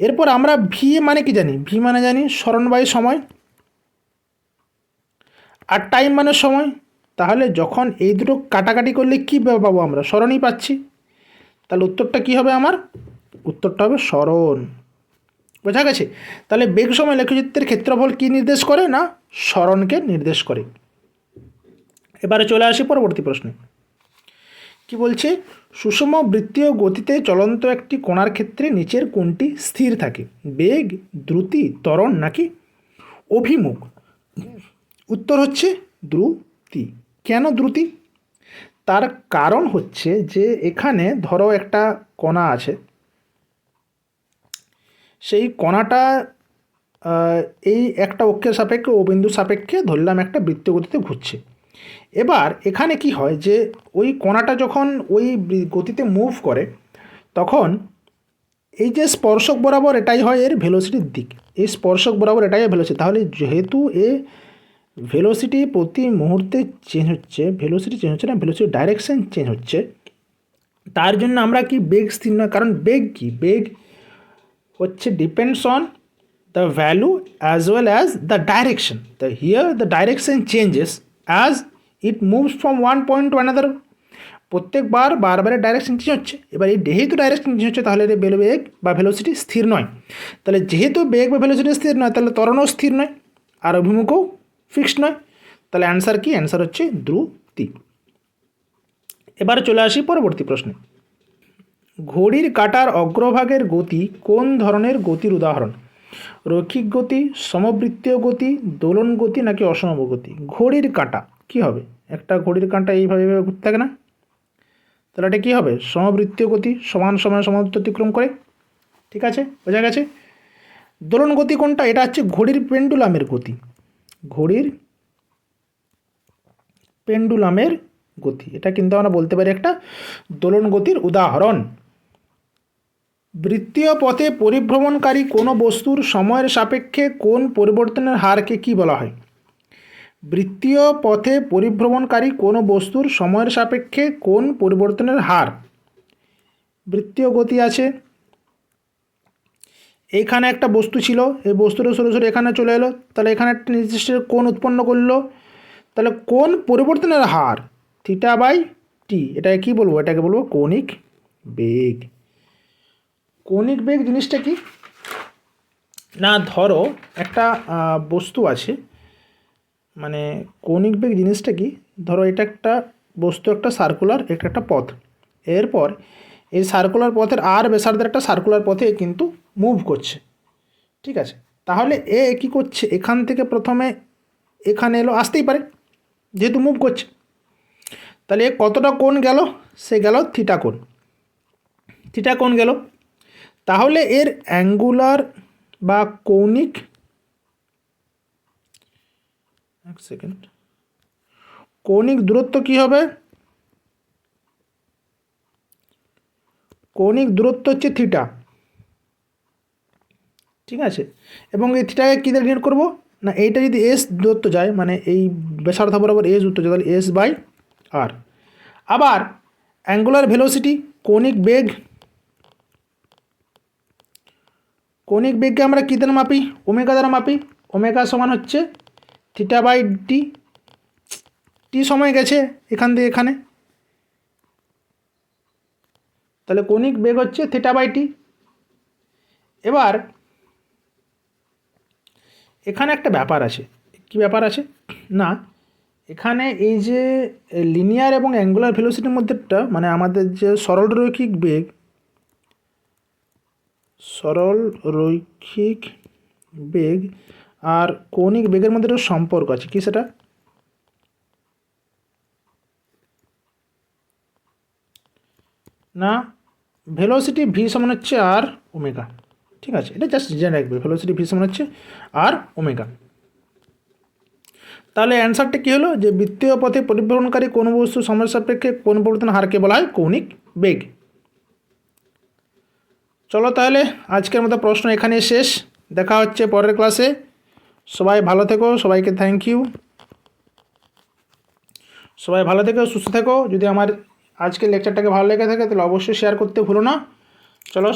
এরপর আমরা ভি মানে কি জানি? ভি মানে জানি সরণ বাই সময়, আর টাইম মানে সময়। তাহলে যখন এই দুটো কাটাকাটি করলে কী পাবো? আমরা সরণই পাচ্ছি। তাহলে উত্তরটা কী হবে? আমার উত্তরটা হবে সরণ। বোঝা গেছে? তাহলে বেগ সময় লেখচিত্রের ক্ষেত্রফল কী নির্দেশ করে? না সরণকে নির্দেশ করে। এবারে চলে আসি পরবর্তী প্রশ্নে। কি বলছে? সুষম বৃত্তীয় গতিতে চলন্ত একটি কণার ক্ষেত্রে নিচের কোনটি স্থির থাকে? বেগ, দ্রুতি, ত্বরণ নাকি অভিমুখ? উত্তর হচ্ছে দ্রুতি। কেন দ্রুতি? তার কারণ হচ্ছে যে এখানে ধরো একটা কণা আছে, সেই কণাটা এই একটা অক্ষের সাপেক্ষে ও বিন্দুর সাপেক্ষে ধরলাম একটা বৃত্তীয় গতিতে ঘুরছে। এবার এখানে কি হয় যে ওই কণাটা যখন ওই গতিতে মুভ করে তখন এই যে স্পর্শক বরাবর এটাই হয় এর ভেলোসিটির দিক, এই স্পর্শক বরাবর এটাই ভেলোসিটি। তাহলে যেহেতু এ ভেলোসিটি প্রতি মুহূর্তে চেঞ্জ হচ্ছে, ভেলোসিটি চেঞ্জ হচ্ছে না, ভেলোসিটি ডাইরেকশন চেঞ্জ হচ্ছে, তার জন্য আমরা কি বেগ স্থির নয়। কারণ বেগ কি? বেগ হচ্ছে depends on the value as well as the direction. The here the direction changes as it moves from one point to another. প্রত্যেকবার বারবারের ডাইরেকশন চেঞ্জ হচ্ছে। এবার এই যেহেতু ডাইরেকশন চেঞ্জ হচ্ছে তাহলে বেগ বা ভেলোসিটি স্থির নয়। তাহলে যেহেতু বেগ বা ভেলোসিটি স্থির নয় তাহলে ত্বরণও স্থির নয় আর অভিমুখও ফিক্সড নয়। তাহলে অ্যান্সার কি? অ্যান্সার হচ্ছে দ্রুতি। এবারে চলে আসি পরবর্তী প্রশ্নে। ঘড়ির কাঁটার অগ্রভাগের গতি কোন ধরনের গতির উদাহরণ? রৈখিক গতি, সমবৃত্তীয় গতি, দোলন গতি নাকি অসম গতি? ঘড়ির কাঁটা কী হবে? একটা ঘড়ির কাঁটা এইভাবে ঘুরতে থাকে না, তাহলে এটা কী হবে? সমবৃত্তীয় গতি, সমান সময়ে সমান্তরাল অতিক্রম করে। ঠিক আছে, বোঝা গেছে? দোলন গতি কোনটা? এটা হচ্ছে ঘড়ির পেন্ডুলামের গতি, ঘড়ির পেন্ডুলামের গতি। এটা কিন্তু আমরা বলতে পারি একটা দোলন গতির উদাহরণ। বৃত্তীয় পথে পরিভ্রমণকারী কোনো বস্তুর সময়ের সাপেক্ষে কোন পরিবর্তনের হারকে কি বলা হয়? বৃত্তীয় পথে পরিভ্রমণকারী কোনো বস্তুর সময়ের সাপেক্ষে কোন পরিবর্তনের হার? বৃত্তীয় গতি আছে, এইখানে একটা বস্তু ছিল, এই বস্তুটা সরে সরে এখানে চলে এলো, তাহলে এখানে একটা নির্দিষ্ট কোণ উৎপন্ন করলো, তাহলে কোন পরিবর্তনের হার থিটা বাই টি। এটাকে কী বলবো? এটাকে বলবো কৌণিক বেগ। কৌণিক বেগ জিনিসটা কি না, ধরো একটা বস্তু আছে, মানে কৌণিক বেগ জিনিসটা কি, ধরো এটা একটা বস্তু, একটা সার্কুলার, এটা একটা পথ, এরপর এই সার্কুলার পথের আর ব্যাসার্ধের একটা সার্কুলার পথে কিন্তু মুভ করছে। ঠিক আছে, তাহলে এ কী করছে? এখান থেকে প্রথমে এখানে এলো, আসতেই পারে যেহেতু মুভ করছে। তাহলে এ কতটা কোণ গেল? সে গেল থিটা কোণ, থিটা কোণ গেল। তাহলে এর অ্যাঙ্গুলার বা কৌণিক, এক সেকেন্ড, কৌণিক দূরত্ব কি হবে? কৌণিক দূরত্ব হচ্ছে থিটা। ঠিক আছে, এবং এই থিটাকে কী দিয়ে ডিনোট করবো? না এইটা যদি এস দূরত্ব যায়, মানে এই ব্যাসার্ধ বরাবর এস দূরত্ব যায়, তাহলে এস বাই আর। আবার অ্যাঙ্গুলার ভেলোসিটি, কৌণিক বেগ, কৌণিক বেগকে আমরা কী দ্বারা মাপি? ওমেগা দ্বারা মাপি। ওমেগা সমান হচ্ছে থিটা বাই টি। টি সময় গেছে এখান থেকে এখানে, তাহলে কৌণিক বেগ হচ্ছে থিটা বাই টি। এবার এখানে একটা ব্যাপার আছে। কি ব্যাপার আছে? না এখানে এই যে লিনিয়ার এবং অ্যাঙ্গুলার ভেলোসিটির মধ্যেটা, মানে আমাদের যে সরল রৈখিক বেগ, সরল রৈখিক বেগ আর কৌণিক বেগের মধ্যে একটা সম্পর্ক আছে। কি সেটা? না ভেলোসিটি ভি সমান হচ্ছে আর ওমেগা। ঠিক আছে, এটা জাস্ট জেনে রাখবে, ভেলোসিটি ভি সমান হচ্ছে আর ওমেগা। তাহলে অ্যান্সারটা কী হলো? যে বৃত্তীয় পথে পরিভ্রমণকারী কোনো বস্তু সময়ের সাপেক্ষে কোন পরিবর্তন হারকে বলা হয় কৌণিক বেগ। চলো তাহলে আজকের মতো প্রশ্ন এখানে শেষ, দেখা হচ্ছে পরের ক্লাসে। সবাই ভালো থেকো, সবাইকে থ্যাংক ইউ। সবাই ভালো থেকো, সুস্থ থেকো। যদি আমার আজকের লেকচারটাকে ভালো লেগে থাকে তাহলে অবশ্যই শেয়ার করতে ভুলো না। চলো।